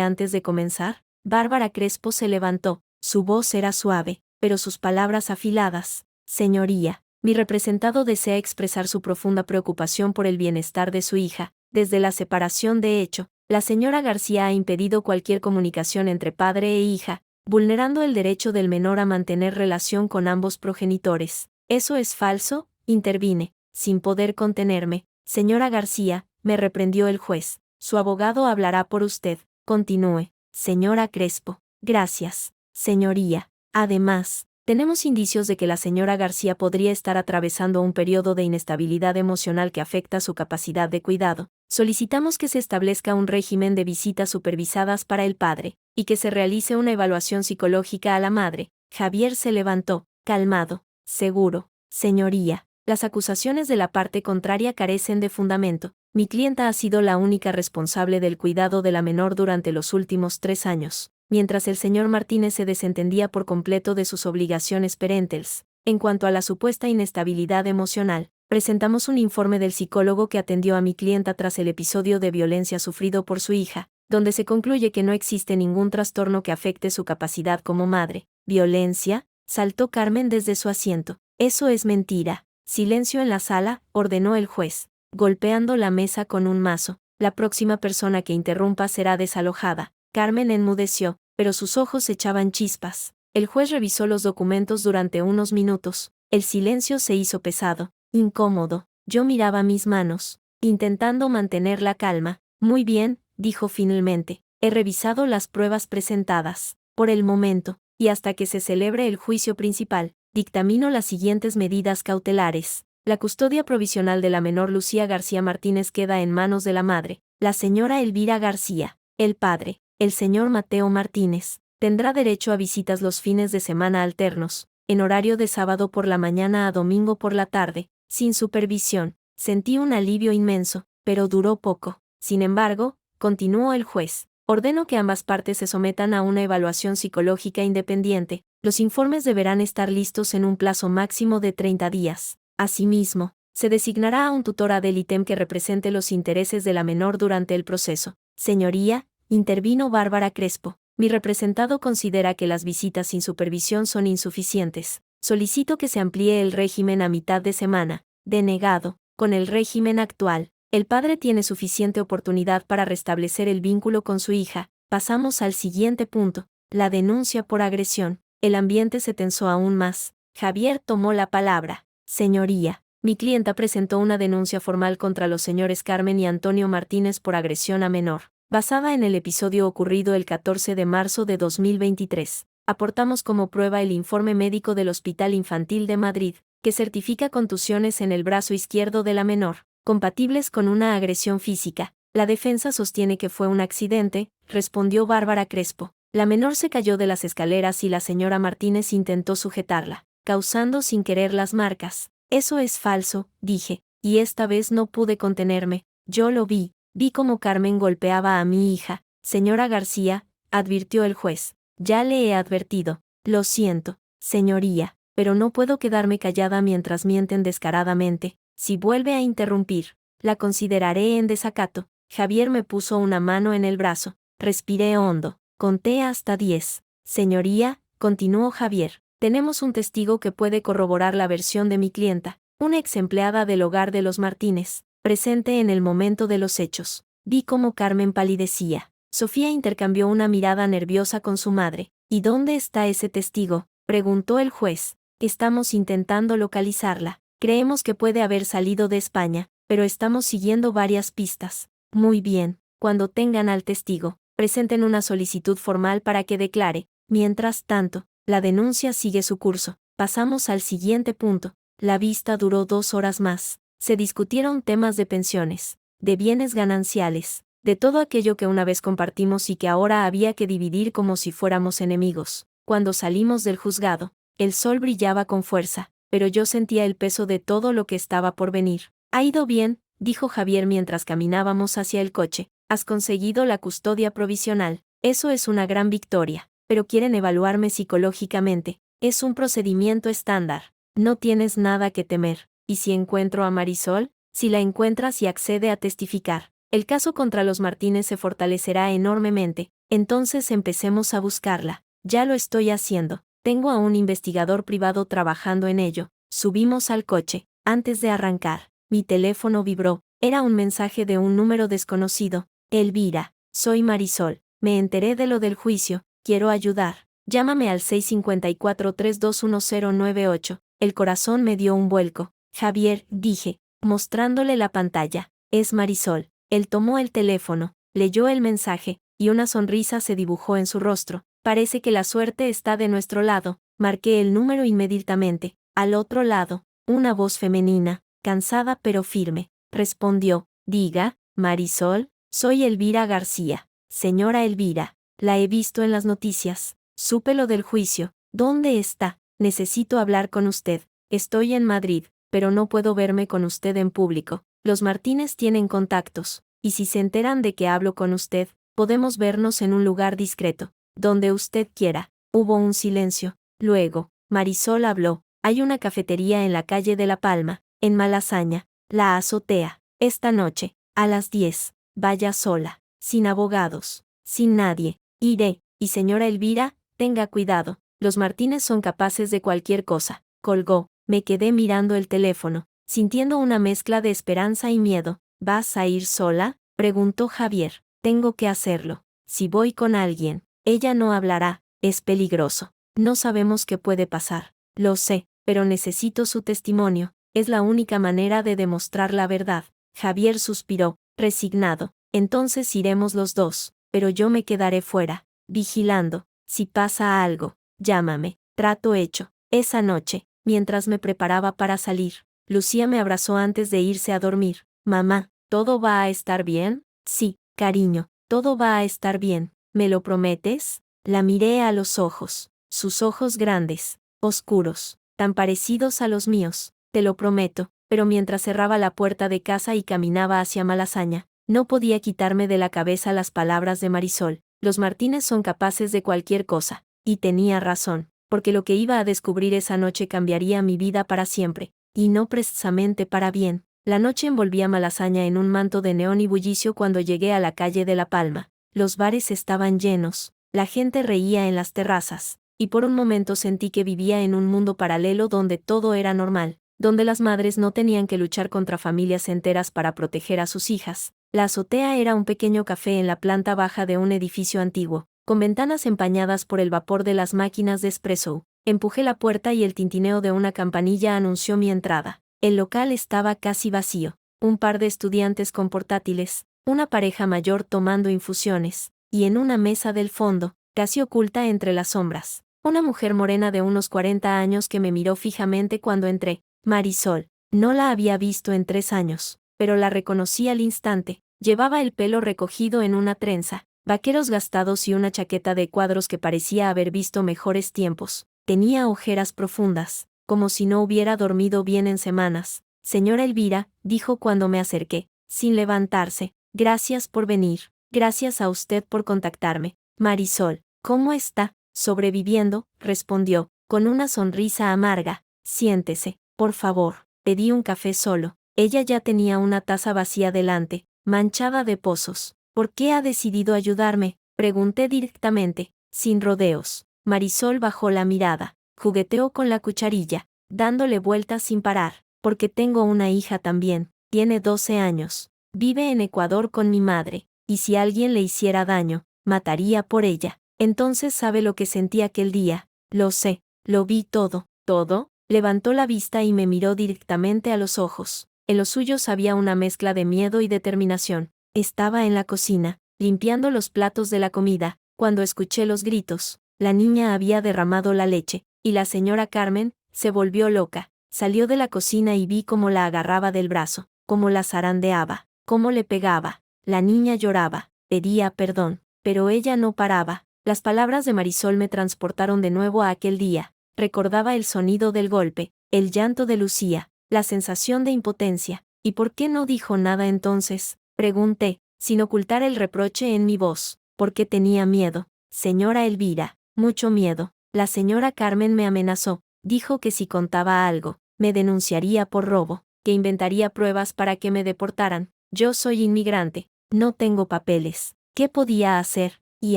antes de comenzar?» Bárbara Crespo se levantó. Su voz era suave, pero sus palabras afiladas. «Señoría, mi representado desea expresar su profunda preocupación por el bienestar de su hija. Desde la separación de hecho, la señora García ha impedido cualquier comunicación entre padre e hija, vulnerando el derecho del menor a mantener relación con ambos progenitores». «Eso es falso», intervine, sin poder contenerme. «Señora García», me reprendió el juez, «su abogado hablará por usted. Continúe». «Señora Crespo». «Gracias, señoría. Además, tenemos indicios de que la señora García podría estar atravesando un periodo de inestabilidad emocional que afecta su capacidad de cuidado. Solicitamos que se establezca un régimen de visitas supervisadas para el padre, y que se realice una evaluación psicológica a la madre». Javier se levantó, calmado. «Seguro, señoría. Las acusaciones de la parte contraria carecen de fundamento. Mi clienta ha sido la única responsable del cuidado de la menor durante los últimos 3 años, mientras el señor Martínez se desentendía por completo de sus obligaciones parentales. En cuanto a la supuesta inestabilidad emocional, presentamos un informe del psicólogo que atendió a mi clienta tras el episodio de violencia sufrido por su hija, donde se concluye que no existe ningún trastorno que afecte su capacidad como madre». «¿Violencia?», saltó Carmen desde su asiento. «Eso es mentira». «Silencio en la sala», ordenó el juez, golpeando la mesa con un mazo. «La próxima persona que interrumpa será desalojada». Carmen enmudeció, pero sus ojos echaban chispas. El juez revisó los documentos durante unos minutos. El silencio se hizo pesado, incómodo. Yo miraba mis manos, intentando mantener la calma. «Muy bien», dijo finalmente. «He revisado las pruebas presentadas. Por el momento, y hasta que se celebre el juicio principal, dictamino las siguientes medidas cautelares. La custodia provisional de la menor Lucía García Martínez queda en manos de la madre, la señora Elvira García. El padre, el señor Mateo Martínez, tendrá derecho a visitas los fines de semana alternos, en horario de sábado por la mañana a domingo por la tarde, sin supervisión». Sentí un alivio inmenso, pero duró poco. «Sin embargo», continuó el juez, «ordeno que ambas partes se sometan a una evaluación psicológica independiente. Los informes deberán estar listos en un plazo máximo de 30 días. Asimismo, se designará a un tutor ad litem que represente los intereses de la menor durante el proceso». «Señoría», intervino Bárbara Crespo, «mi representado considera que las visitas sin supervisión son insuficientes. Solicito que se amplíe el régimen a mitad de semana». «Denegado. Con el régimen actual, el padre tiene suficiente oportunidad para restablecer el vínculo con su hija». Pasamos al siguiente punto, la denuncia por agresión. El ambiente se tensó aún más. Javier tomó la palabra. «Señoría, mi clienta presentó una denuncia formal contra los señores Carmen y Antonio Martínez por agresión a menor, basada en el episodio ocurrido el 14 de marzo de 2023. Aportamos como prueba el informe médico del Hospital Infantil de Madrid, que certifica contusiones en el brazo izquierdo de la menor, compatibles con una agresión física. La defensa sostiene que fue un accidente», respondió Bárbara Crespo. «La menor se cayó de las escaleras y la señora Martínez intentó sujetarla, causando sin querer las marcas». «Eso es falso», dije, y esta vez no pude contenerme. «Yo lo vi cómo Carmen golpeaba a mi hija». «Señora García», advirtió el juez, «ya le he advertido». «Lo siento, señoría, pero no puedo quedarme callada mientras mienten descaradamente. Si vuelve a interrumpir, la consideraré en desacato». Javier me puso una mano en el brazo. Respiré hondo. Conté hasta 10. «Señoría», continuó Javier, «tenemos un testigo que puede corroborar la versión de mi clienta, una ex empleada del hogar de los Martínez, presente en el momento de los hechos». Vi cómo Carmen palidecía. Sofía intercambió una mirada nerviosa con su madre. «¿Y dónde está ese testigo?», preguntó el juez. «Estamos intentando localizarla. Creemos que puede haber salido de España, pero estamos siguiendo varias pistas». «Muy bien, cuando tengan al testigo, presenten una solicitud formal para que declare. Mientras tanto, La denuncia sigue su curso. Pasamos al siguiente punto. La vista duró 2 horas más. Se discutieron temas de pensiones, de bienes gananciales, de todo aquello que una vez compartimos y que ahora había que dividir como si fuéramos enemigos. Cuando salimos del juzgado, el sol brillaba con fuerza, pero yo sentía el peso de todo lo que estaba por venir. «Ha ido bien», dijo Javier mientras caminábamos hacia el coche. «Has conseguido la custodia provisional. Eso es una gran victoria. Pero quieren evaluarme psicológicamente. Es un procedimiento estándar. No tienes nada que temer. ¿Y si encuentro a Marisol? Si la encuentras y accede a testificar, el caso contra los Martínez se fortalecerá enormemente. Entonces empecemos a buscarla. Ya lo estoy haciendo. Tengo a un investigador privado trabajando en ello». Subimos al coche. Antes de arrancar, mi teléfono vibró. Era un mensaje de un número desconocido. «Elvira, soy Marisol. Me enteré de lo del juicio. Quiero ayudar. Llámame al 654-321098. El corazón me dio un vuelco. «Javier», dije, mostrándole la pantalla. «Es Marisol». Él tomó el teléfono, leyó el mensaje, y una sonrisa se dibujó en su rostro. «Parece que la suerte está de nuestro lado». Marqué el número inmediatamente. Al otro lado, una voz femenina, cansada pero firme, respondió. «Diga, Marisol, soy Elvira García». «Señora Elvira, la he visto en las noticias. Supe lo del juicio. ¿Dónde está? Necesito hablar con usted. Estoy en Madrid, pero no puedo verme con usted en público. Los Martínez tienen contactos, y si se enteran de que hablo con usted, podemos vernos en un lugar discreto, donde usted quiera». Hubo un silencio. Luego, Marisol habló. «Hay una cafetería en la calle de La Palma, en Malasaña, la azotea. Esta noche, a las 10. Vaya sola, sin abogados, sin nadie. Iré, y señora Elvira, tenga cuidado. Los Martínez son capaces de cualquier cosa». Colgó. Me quedé mirando el teléfono, sintiendo una mezcla de esperanza y miedo. «¿Vas a ir sola?», preguntó Javier. «Tengo que hacerlo. Si voy con alguien, ella no hablará. Es peligroso. No sabemos qué puede pasar». «Lo sé, pero necesito su testimonio. Es la única manera de demostrar la verdad». Javier suspiró, resignado. «Entonces iremos los dos, pero yo me quedaré fuera, vigilando. Si pasa algo, llámame». Trato hecho. Esa noche, mientras me preparaba para salir, Lucía me abrazó antes de irse a dormir. «Mamá, ¿todo va a estar bien?». «Sí, cariño, todo va a estar bien. ¿Me lo prometes?». La miré a los ojos. Sus ojos grandes, oscuros, tan parecidos a los míos. «Te lo prometo». Pero mientras cerraba la puerta de casa y caminaba hacia Malasaña, no podía quitarme de la cabeza las palabras de Marisol. Los Martínez son capaces de cualquier cosa. Y tenía razón, porque lo que iba a descubrir esa noche cambiaría mi vida para siempre, y no precisamente para bien. La noche envolvía Malasaña en un manto de neón y bullicio cuando llegué a la calle de La Palma. Los bares estaban llenos, la gente reía en las terrazas, y por un momento sentí que vivía en un mundo paralelo donde todo era normal, donde las madres no tenían que luchar contra familias enteras para proteger a sus hijas. La azotea era un pequeño café en la planta baja de un edificio antiguo, con ventanas empañadas por el vapor de las máquinas de espresso. Empujé la puerta y el tintineo de una campanilla anunció mi entrada. El local estaba casi vacío. Un par de estudiantes con portátiles, una pareja mayor tomando infusiones, y en una mesa del fondo, casi oculta entre las sombras, una mujer morena de unos 40 años que me miró fijamente cuando entré. Marisol. No la había visto en 3 años, pero la reconocí al instante. Llevaba el pelo recogido en una trenza, vaqueros gastados y una chaqueta de cuadros que parecía haber visto mejores tiempos. Tenía ojeras profundas, como si no hubiera dormido bien en semanas. «Señora Elvira», dijo cuando me acerqué, sin levantarse. «Gracias por venir. Gracias a usted por contactarme». «Marisol, ¿cómo está?». «Sobreviviendo», respondió, con una sonrisa amarga. «Siéntese, por favor». Pedí un café solo. Ella ya tenía una taza vacía delante, manchada de pozos. «¿Por qué ha decidido ayudarme?», pregunté directamente, sin rodeos. Marisol bajó la mirada, jugueteó con la cucharilla, dándole vueltas sin parar. «Porque tengo una hija también. Tiene 12 años. Vive en Ecuador con mi madre, y si alguien le hiciera daño, mataría por ella». Entonces sabe lo que sentí aquel día. «Lo sé, lo vi todo». «¿Todo?». Levantó la vista y me miró directamente a los ojos. En los suyos había una mezcla de miedo y determinación. Estaba en la cocina, limpiando los platos de la comida, cuando escuché los gritos. La niña había derramado la leche, y la señora Carmen se volvió loca. Salió de la cocina y vi cómo la agarraba del brazo, cómo la zarandeaba, cómo le pegaba. La niña lloraba, pedía perdón, pero ella no paraba. Las palabras de Marisol me transportaron de nuevo a aquel día. Recordaba el sonido del golpe, el llanto de Lucía, la sensación de impotencia. ¿Y por qué no dijo nada entonces?, pregunté, sin ocultar el reproche en mi voz. Porque tenía miedo, señora Elvira, mucho miedo. La señora Carmen me amenazó, dijo que si contaba algo, me denunciaría por robo, que inventaría pruebas para que me deportaran. Yo soy inmigrante, no tengo papeles. ¿Qué podía hacer? ¿Y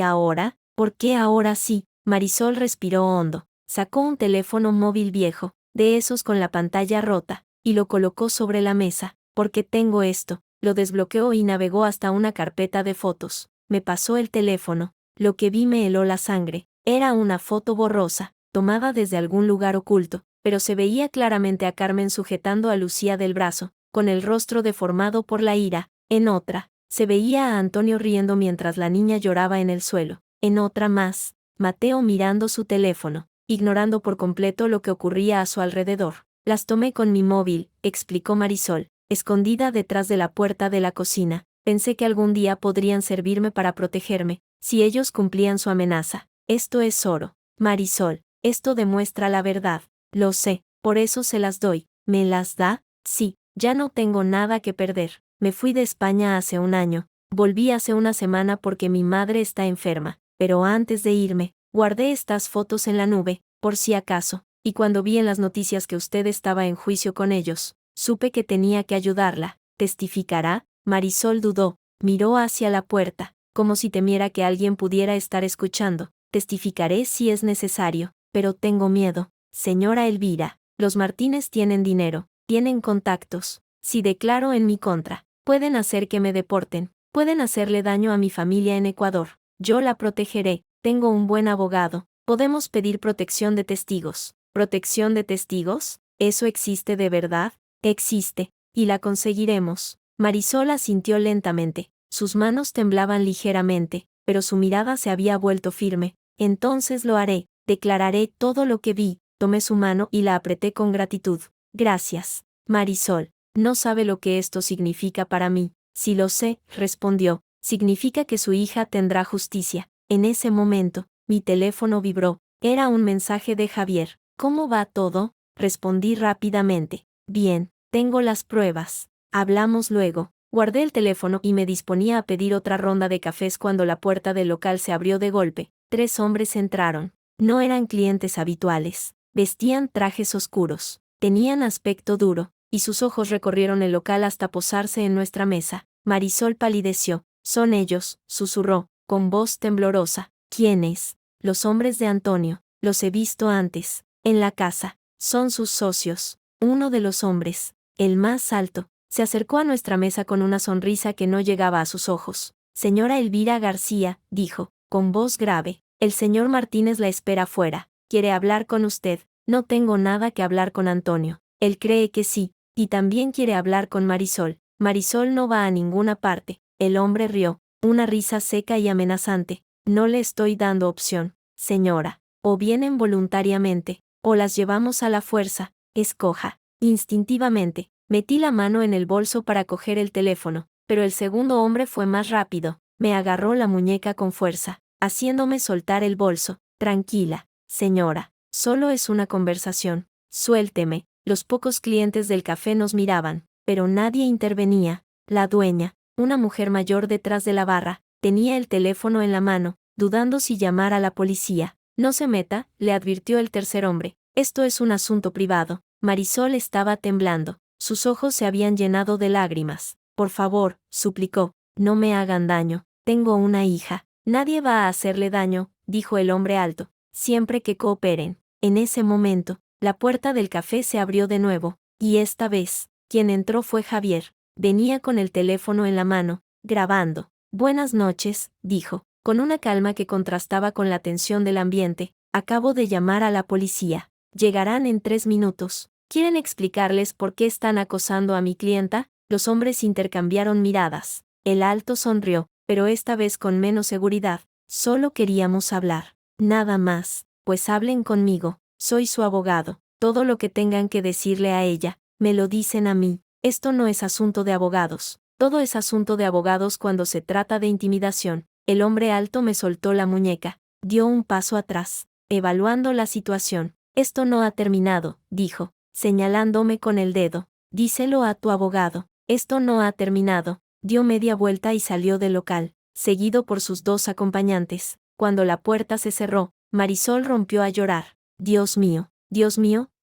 ahora? ¿Por qué ahora sí? Marisol respiró hondo, sacó un teléfono móvil viejo, de esos con la pantalla rota, y lo colocó sobre la mesa. Porque tengo esto. Lo desbloqueó y navegó hasta una carpeta de fotos. Me pasó el teléfono. Lo que vi me heló la sangre. Era una foto borrosa, tomada desde algún lugar oculto, pero se veía claramente a Carmen sujetando a Lucía del brazo, con el rostro deformado por la ira. En otra, se veía a Antonio riendo mientras la niña lloraba en el suelo. En otra más, Mateo mirando su teléfono, ignorando por completo lo que ocurría a su alrededor. Las tomé con mi móvil, explicó Marisol, escondida detrás de la puerta de la cocina. Pensé que algún día podrían servirme para protegerme, si ellos cumplían su amenaza. Esto es oro, Marisol, esto demuestra la verdad. Lo sé, por eso se las doy. ¿Me las da? Sí, ya no tengo nada que perder. Me fui de España hace un año, volví hace una semana porque mi madre está enferma, pero antes de irme, guardé estas fotos en la nube, por si acaso, y cuando vi en las noticias que usted estaba en juicio con ellos, supe que tenía que ayudarla. ¿Testificará? Marisol dudó, miró hacia la puerta, como si temiera que alguien pudiera estar escuchando. Testificaré si es necesario, pero tengo miedo. Señora Elvira, los Martínez tienen dinero, tienen contactos. Si declaro en mi contra, pueden hacer que me deporten, pueden hacerle daño a mi familia en Ecuador. Yo la protegeré, tengo un buen abogado, podemos pedir protección de testigos. ¿Protección de testigos? ¿Eso existe de verdad? Existe, y la conseguiremos. Marisol asintió lentamente, sus manos temblaban ligeramente, pero su mirada se había vuelto firme. Entonces lo haré, declararé todo lo que vi. Tomé su mano y la apreté con gratitud. Gracias, Marisol. No sabe lo que esto significa para mí. Sí lo sé, respondió. Significa que su hija tendrá justicia. En ese momento, mi teléfono vibró. Era un mensaje de Javier. ¿Cómo va todo? Respondí rápidamente. Bien, tengo las pruebas. Hablamos luego. Guardé el teléfono y me disponía a pedir otra ronda de cafés cuando la puerta del local se abrió de golpe. 3 hombres entraron. No eran clientes habituales. Vestían trajes oscuros. Tenían aspecto duro, y sus ojos recorrieron el local hasta posarse en nuestra mesa. Marisol palideció. Son ellos, susurró, con voz temblorosa. ¿Quiénes? Los hombres de Antonio. Los he visto antes, en la casa. Son sus socios. Uno de los hombres, el más alto, se acercó a nuestra mesa con una sonrisa que no llegaba a sus ojos. Señora Elvira García, dijo, con voz grave, el señor Martínez la espera fuera. Quiere hablar con usted. No tengo nada que hablar con Antonio. Él cree que sí, y también quiere hablar con Marisol. Marisol no va a ninguna parte. El hombre rió, una risa seca y amenazante. No le estoy dando opción, señora. O vienen voluntariamente, o las llevamos a la fuerza. Escoja. Instintivamente, metí la mano en el bolso para coger el teléfono, pero el segundo hombre fue más rápido. Me agarró la muñeca con fuerza, haciéndome soltar el bolso. Tranquila, señora. Solo es una conversación. Suélteme. Los pocos clientes del café nos miraban, pero nadie intervenía. La dueña, una mujer mayor detrás de la barra, tenía el teléfono en la mano, dudando si llamar a la policía. No se meta, le advirtió el tercer hombre. Esto es un asunto privado. Marisol estaba temblando. Sus ojos se habían llenado de lágrimas. Por favor, suplicó, no me hagan daño. Tengo una hija. Nadie va a hacerle daño, dijo el hombre alto, siempre que cooperen. En ese momento, la puerta del café se abrió de nuevo, y esta vez, quien entró fue Javier. Venía con el teléfono en la mano, grabando. Buenas noches, dijo, con una calma que contrastaba con la tensión del ambiente. Acabo de llamar a la policía. Llegarán en 3 minutos. ¿Quieren explicarles por qué están acosando a mi clienta? Los hombres intercambiaron miradas. El alto sonrió, pero esta vez con menos seguridad. Solo queríamos hablar. Nada más, pues hablen conmigo, soy su abogado. Todo lo que tengan que decirle a ella, me lo dicen a mí. Esto no es asunto de abogados. Todo es asunto de abogados cuando se trata de intimidación. El hombre alto me soltó la muñeca, dio un paso atrás, evaluando la situación. Esto no ha terminado, dijo, señalándome con el dedo. Díselo a tu abogado. Esto no ha terminado. Dio media vuelta y salió del local, seguido por sus dos acompañantes. Cuando la puerta se cerró, Marisol rompió a llorar. Dios mío,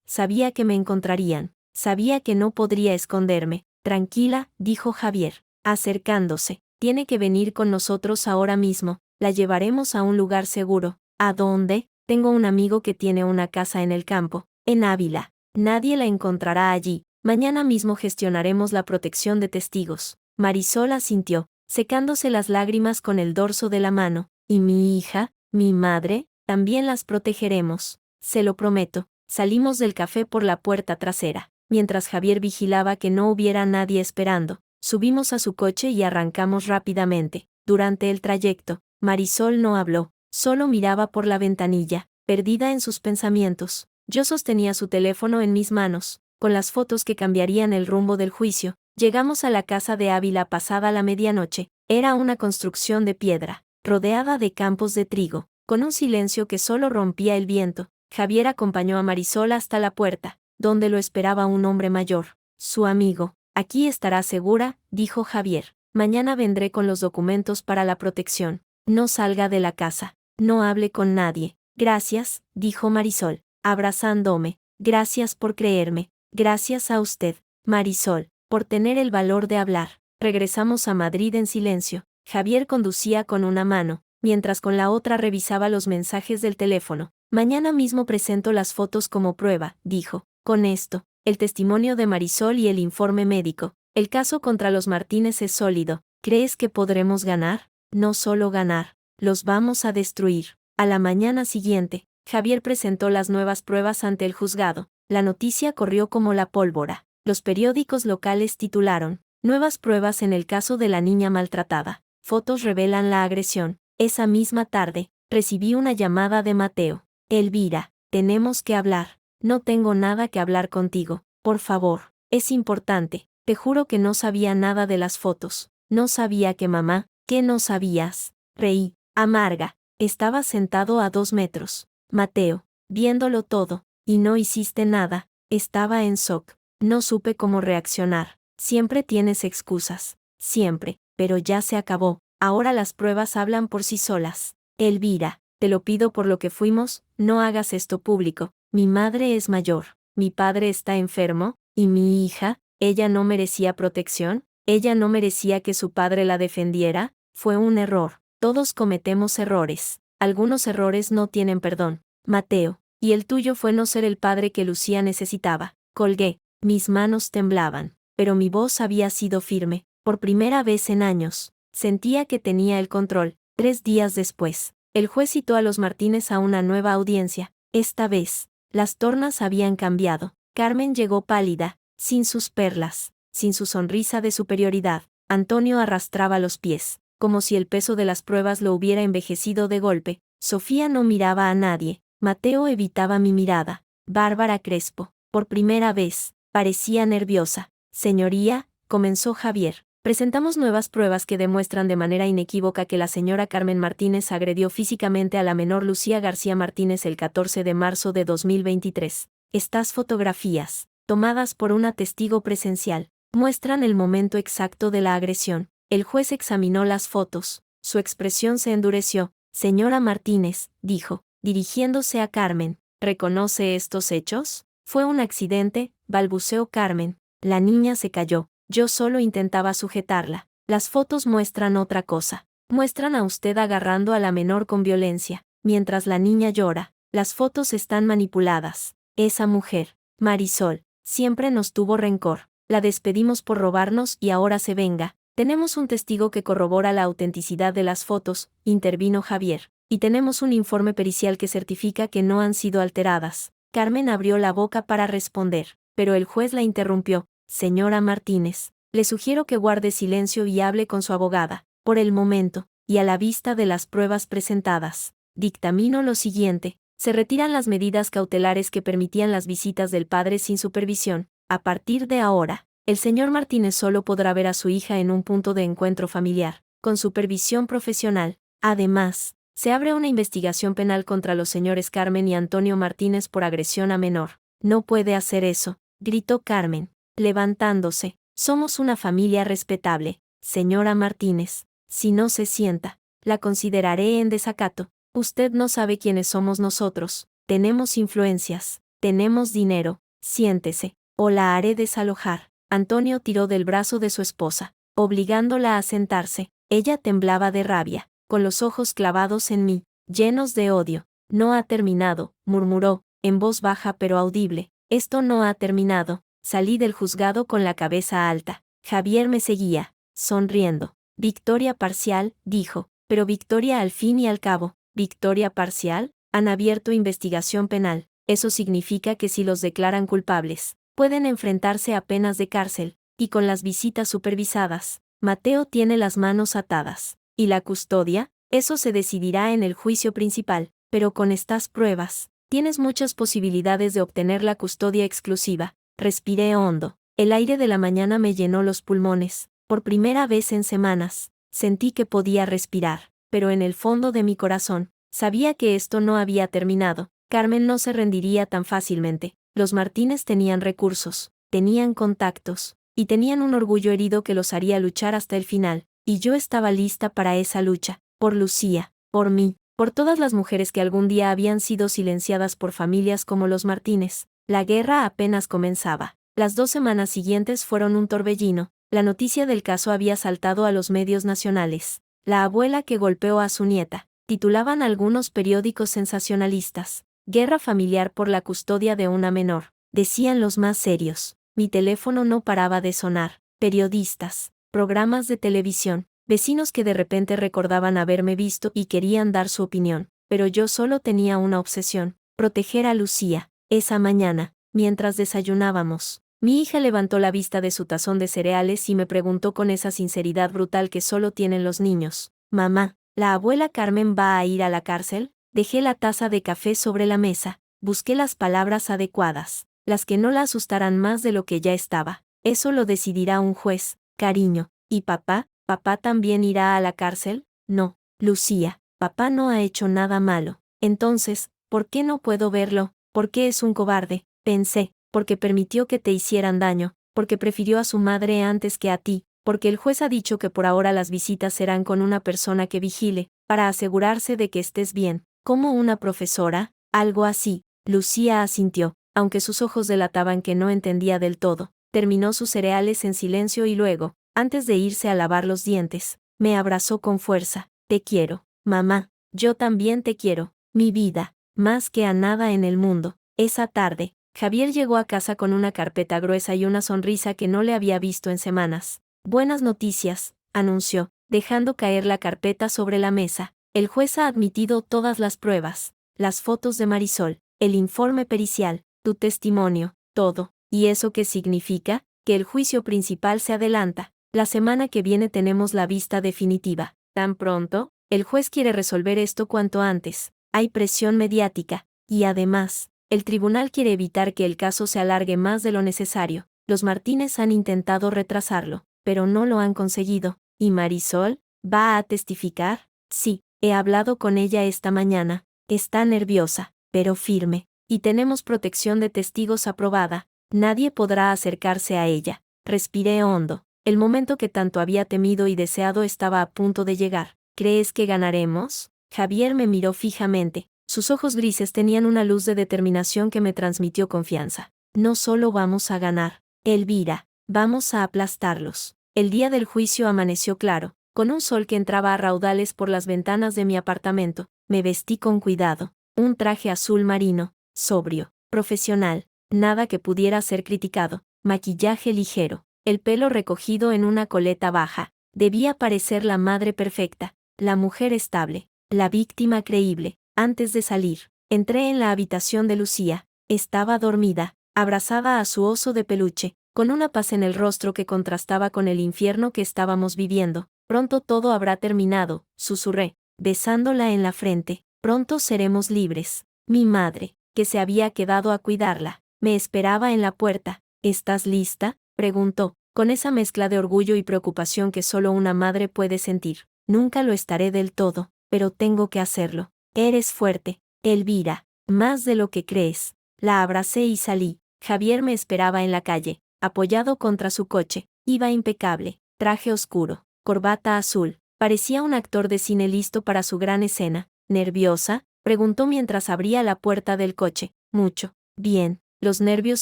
sabía que me encontrarían. Sabía que no podría esconderme. Tranquila, dijo Javier, acercándose. Tiene que venir con nosotros ahora mismo. La llevaremos a un lugar seguro. ¿A dónde? Tengo un amigo que tiene una casa en el campo, en Ávila. Nadie la encontrará allí. Mañana mismo gestionaremos la protección de testigos. Marisol asintió, secándose las lágrimas con el dorso de la mano. ¿Y mi hija, mi madre? También las protegeremos. Se lo prometo. Salimos del café por la puerta trasera. Mientras Javier vigilaba que no hubiera nadie esperando, subimos a su coche y arrancamos rápidamente. Durante el trayecto, Marisol no habló, solo miraba por la ventanilla, perdida en sus pensamientos. Yo sostenía su teléfono en mis manos, con las fotos que cambiarían el rumbo del juicio. Llegamos a la casa de Ávila pasada la medianoche. Era una construcción de piedra, rodeada de campos de trigo, con un silencio que solo rompía el viento. Javier acompañó a Marisol hasta la puerta, donde lo esperaba un hombre mayor, su amigo. Aquí estará segura, dijo Javier. Mañana vendré con los documentos para la protección. No salga de la casa. No hable con nadie. Gracias, dijo Marisol, abrazándome. Gracias por creerme. Gracias a usted, Marisol, por tener el valor de hablar. Regresamos a Madrid en silencio. Javier conducía con una mano, mientras con la otra revisaba los mensajes del teléfono. Mañana mismo presento las fotos como prueba, dijo. Con esto, el testimonio de Marisol y el informe médico. El caso contra los Martínez es sólido. ¿Crees que podremos ganar? No solo ganar, los vamos a destruir. A la mañana siguiente, Javier presentó las nuevas pruebas ante el juzgado. La noticia corrió como la pólvora. Los periódicos locales titularon: nuevas pruebas en el caso de la niña maltratada. Fotos revelan la agresión. Esa misma tarde, recibí una llamada de Mateo. Elvira, tenemos que hablar. No tengo nada que hablar contigo, por favor. Es importante. Te juro que no sabía nada de las fotos. No sabía que mamá. ¿Qué no sabías? Reí, amarga. Estaba sentado a 2 metros. Mateo, viéndolo todo, y no hiciste nada. Estaba en shock. No supe cómo reaccionar. Siempre tienes excusas. Siempre. Pero ya se acabó. Ahora las pruebas hablan por sí solas. Elvira, te lo pido por lo que fuimos, no hagas esto público. Mi madre es mayor. Mi padre está enfermo. ¿Y mi hija? ¿Ella no merecía protección? ¿Ella no merecía que su padre la defendiera? Fue un error. Todos cometemos errores. Algunos errores no tienen perdón. Mateo, y el tuyo fue no ser el padre que Lucía necesitaba. Colgué. Mis manos temblaban, pero mi voz había sido firme. Por primera vez en años, sentía que tenía el control. 3 días después, el juez citó a los Martínez a una nueva audiencia. Esta vez, las tornas habían cambiado. Carmen llegó pálida, sin sus perlas, sin su sonrisa de superioridad. Antonio arrastraba los pies, como si el peso de las pruebas lo hubiera envejecido de golpe. Sofía no miraba a nadie. Mateo evitaba mi mirada. Bárbara Crespo, por primera vez, parecía nerviosa. Señoría, comenzó Javier. Presentamos nuevas pruebas que demuestran de manera inequívoca que la señora Carmen Martínez agredió físicamente a la menor Lucía García Martínez el 14 de marzo de 2023. Estas fotografías, tomadas por una testigo presencial, muestran el momento exacto de la agresión. El juez examinó las fotos. Su expresión se endureció. Señora Martínez, dijo, dirigiéndose a Carmen, ¿reconoce estos hechos? Fue un accidente, balbuceó Carmen. La niña se cayó. Yo solo intentaba sujetarla. Las fotos muestran otra cosa. Muestran a usted agarrando a la menor con violencia, mientras la niña llora. Las fotos están manipuladas. Esa mujer, Marisol, siempre nos tuvo rencor. La despedimos por robarnos y ahora se venga. Tenemos un testigo que corrobora la autenticidad de las fotos, intervino Javier, y tenemos un informe pericial que certifica que no han sido alteradas. Carmen abrió la boca para responder, pero el juez la interrumpió. Señora Martínez, le sugiero que guarde silencio y hable con su abogada, por el momento, y a la vista de las pruebas presentadas. dictamino lo siguiente. Se retiran las medidas cautelares que permitían las visitas del padre sin supervisión. A partir de ahora, el señor Martínez solo podrá ver a su hija en un punto de encuentro familiar, con supervisión profesional. Además, se abre una investigación penal contra los señores Carmen y Antonio Martínez por agresión a menor. No puede hacer eso, gritó Carmen, levantándose. Somos una familia respetable, señora Martínez. Si no se sienta, la consideraré en desacato. Usted no sabe quiénes somos nosotros. Tenemos influencias, tenemos dinero. Siéntese, o la haré desalojar. Antonio tiró del brazo de su esposa, obligándola a sentarse. Ella temblaba de rabia, con los ojos clavados en mí, llenos de odio. No ha terminado, murmuró, en voz baja pero audible. Esto no ha terminado. Salí del juzgado con la cabeza alta. Javier me seguía, sonriendo. Victoria parcial, dijo, pero victoria al fin y al cabo. ¿Victoria parcial? Han abierto investigación penal. Eso significa que si los declaran culpables, pueden enfrentarse a penas de cárcel, y con las visitas supervisadas, Mateo tiene las manos atadas. ¿Y la custodia? Eso se decidirá en el juicio principal, pero con estas pruebas, tienes muchas posibilidades de obtener la custodia exclusiva. Respiré hondo. El aire de la mañana me llenó los pulmones. Por primera vez en semanas, sentí que podía respirar, pero en el fondo de mi corazón, sabía que esto no había terminado. Carmen no se rendiría tan fácilmente. Los Martínez tenían recursos, tenían contactos, y tenían un orgullo herido que los haría luchar hasta el final, y yo estaba lista para esa lucha, por Lucía, por mí, por todas las mujeres que algún día habían sido silenciadas por familias como los Martínez. La guerra apenas comenzaba. Las 2 semanas siguientes fueron un torbellino. La noticia del caso había saltado a los medios nacionales. La abuela que golpeó a su nieta, titulaban algunos periódicos sensacionalistas. Guerra familiar por la custodia de una menor, decían los más serios. Mi teléfono no paraba de sonar. Periodistas, programas de televisión, vecinos que de repente recordaban haberme visto y querían dar su opinión. Pero yo solo tenía una obsesión: proteger a Lucía. Esa mañana, mientras desayunábamos, mi hija levantó la vista de su tazón de cereales y me preguntó con esa sinceridad brutal que solo tienen los niños: «Mamá, ¿la abuela Carmen va a ir a la cárcel?». Dejé la taza de café sobre la mesa, busqué las palabras adecuadas, las que no la asustaran más de lo que ya estaba. Eso lo decidirá un juez, cariño. ¿Y papá? ¿Papá también irá a la cárcel? No, Lucía, papá no ha hecho nada malo. Entonces, ¿por qué no puedo verlo? ¿Por qué es un cobarde? Pensé, porque permitió que te hicieran daño, porque prefirió a su madre antes que a ti, porque el juez ha dicho que por ahora las visitas serán con una persona que vigile, para asegurarse de que estés bien. ¿Como una profesora? Algo así. Lucía asintió, aunque sus ojos delataban que no entendía del todo. Terminó sus cereales en silencio y luego, antes de irse a lavar los dientes, me abrazó con fuerza. Te quiero, mamá. Yo también te quiero, mi vida, más que a nada en el mundo. Esa tarde, Javier llegó a casa con una carpeta gruesa y una sonrisa que no le había visto en semanas. Buenas noticias, anunció, dejando caer la carpeta sobre la mesa. El juez ha admitido todas las pruebas, las fotos de Marisol, el informe pericial, tu testimonio, todo. ¿Y eso qué significa? Que el juicio principal se adelanta. La semana que viene tenemos la vista definitiva. ¿Tan pronto? El juez quiere resolver esto cuanto antes. Hay presión mediática, y además, el tribunal quiere evitar que el caso se alargue más de lo necesario. Los Martínez han intentado retrasarlo, pero no lo han conseguido. ¿Y Marisol? ¿Va a testificar? Sí. He hablado con ella esta mañana. Está nerviosa, pero firme, y tenemos protección de testigos aprobada. Nadie podrá acercarse a ella. Respiré hondo. El momento que tanto había temido y deseado estaba a punto de llegar. ¿Crees que ganaremos? Javier me miró fijamente. Sus ojos grises tenían una luz de determinación que me transmitió confianza. No solo vamos a ganar, Elvira, vamos a aplastarlos. El día del juicio amaneció claro, con un sol que entraba a raudales por las ventanas de mi apartamento. Me vestí con cuidado, un traje azul marino, sobrio, profesional, nada que pudiera ser criticado, maquillaje ligero, el pelo recogido en una coleta baja. Debía parecer la madre perfecta, la mujer estable, la víctima creíble. Antes de salir, entré en la habitación de Lucía. Estaba dormida, abrazada a su oso de peluche, con una paz en el rostro que contrastaba con el infierno que estábamos viviendo. Pronto todo habrá terminado, susurré, besándola en la frente. Pronto seremos libres. Mi madre, que se había quedado a cuidarla, me esperaba en la puerta. ¿Estás lista?, preguntó, con esa mezcla de orgullo y preocupación que solo una madre puede sentir. Nunca lo estaré del todo, pero tengo que hacerlo. Eres fuerte, Elvira, más de lo que crees. La abracé y salí. Javier me esperaba en la calle, apoyado contra su coche. Iba impecable, traje oscuro, corbata azul. Parecía un actor de cine listo para su gran escena. ¿Nerviosa?, preguntó mientras abría la puerta del coche. Mucho. Bien, los nervios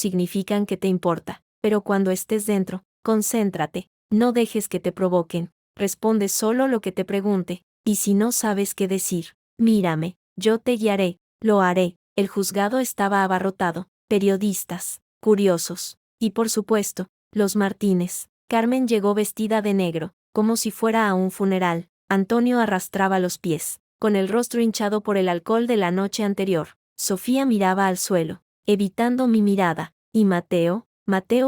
significan que te importa, pero cuando estés dentro, concéntrate, no dejes que te provoquen. Responde solo lo que te pregunte, y si no sabes qué decir, mírame, yo te guiaré, lo haré. El juzgado estaba abarrotado, periodistas, curiosos, y por supuesto, los Martínez. Carmen llegó vestida de negro, como si fuera a un funeral. Antonio arrastraba los pies, con el rostro hinchado por el alcohol de la noche anterior. Sofía miraba al suelo, evitando mi mirada, y Mateo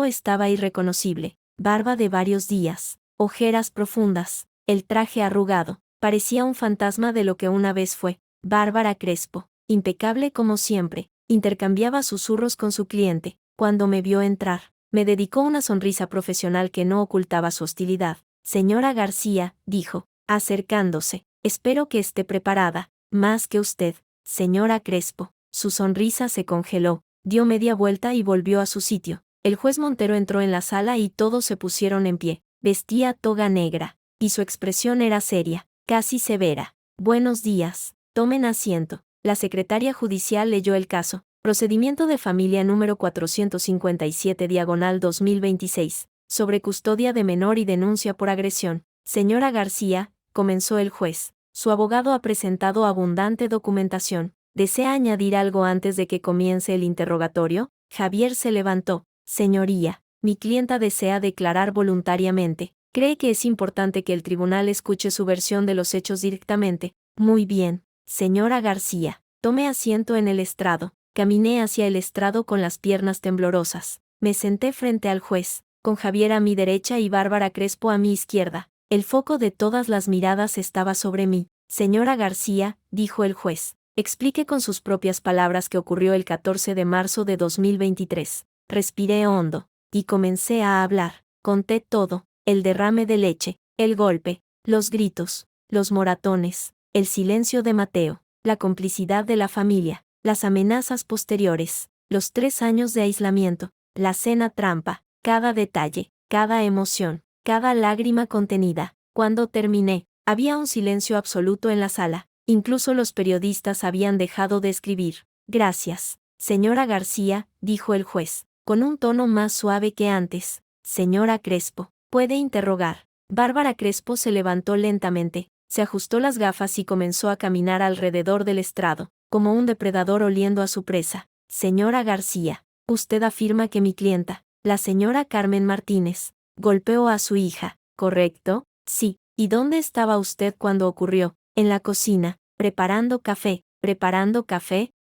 estaba irreconocible, barba de varios días, ojeras profundas, el traje arrugado, parecía un fantasma de lo que una vez fue. Bárbara Crespo, impecable como siempre, intercambiaba susurros con su cliente. Cuando me vio entrar, me dedicó una sonrisa profesional que no ocultaba su hostilidad. Señora García, dijo, acercándose, espero que esté preparada, más que usted, señora Crespo. Su sonrisa se congeló, dio media vuelta y volvió a su sitio. El juez Montero entró en la sala y todos se pusieron en pie. Vestía toga negra, y su expresión era seria, casi severa. Buenos días, tomen asiento. La secretaria judicial leyó el caso. Procedimiento de familia número 457/2026, sobre custodia de menor y denuncia por agresión. Señora García, comenzó el juez, su abogado ha presentado abundante documentación. ¿Desea añadir algo antes de que comience el interrogatorio? Javier se levantó. Señoría, mi clienta desea declarar voluntariamente. ¿Cree que es importante que el tribunal escuche su versión de los hechos directamente? Muy bien, señora García. Tome asiento en el estrado. Caminé hacia el estrado con las piernas temblorosas. Me senté frente al juez, con Javier a mi derecha y Bárbara Crespo a mi izquierda. El foco de todas las miradas estaba sobre mí. Señora García, dijo el juez, explique con sus propias palabras qué ocurrió el 14 de marzo de 2023. Respiré hondo, y comencé a hablar. Conté todo, el derrame de leche, el golpe, los gritos, los moratones, el silencio de Mateo, la complicidad de la familia, las amenazas posteriores, los 3 años de aislamiento, la cena trampa, cada detalle, cada emoción, cada lágrima contenida. Cuando terminé, había un silencio absoluto en la sala. Incluso los periodistas habían dejado de escribir. Gracias, señora García, dijo el juez, con un tono más suave que antes. Señora Crespo, ¿puede interrogar? Bárbara Crespo se levantó lentamente, se ajustó las gafas y comenzó a caminar alrededor del estrado, como un depredador oliendo a su presa. Señora García, usted afirma que mi clienta, la señora Carmen Martínez, golpeó a su hija, ¿correcto? Sí. ¿Y dónde estaba usted cuando ocurrió? En la cocina, preparando café,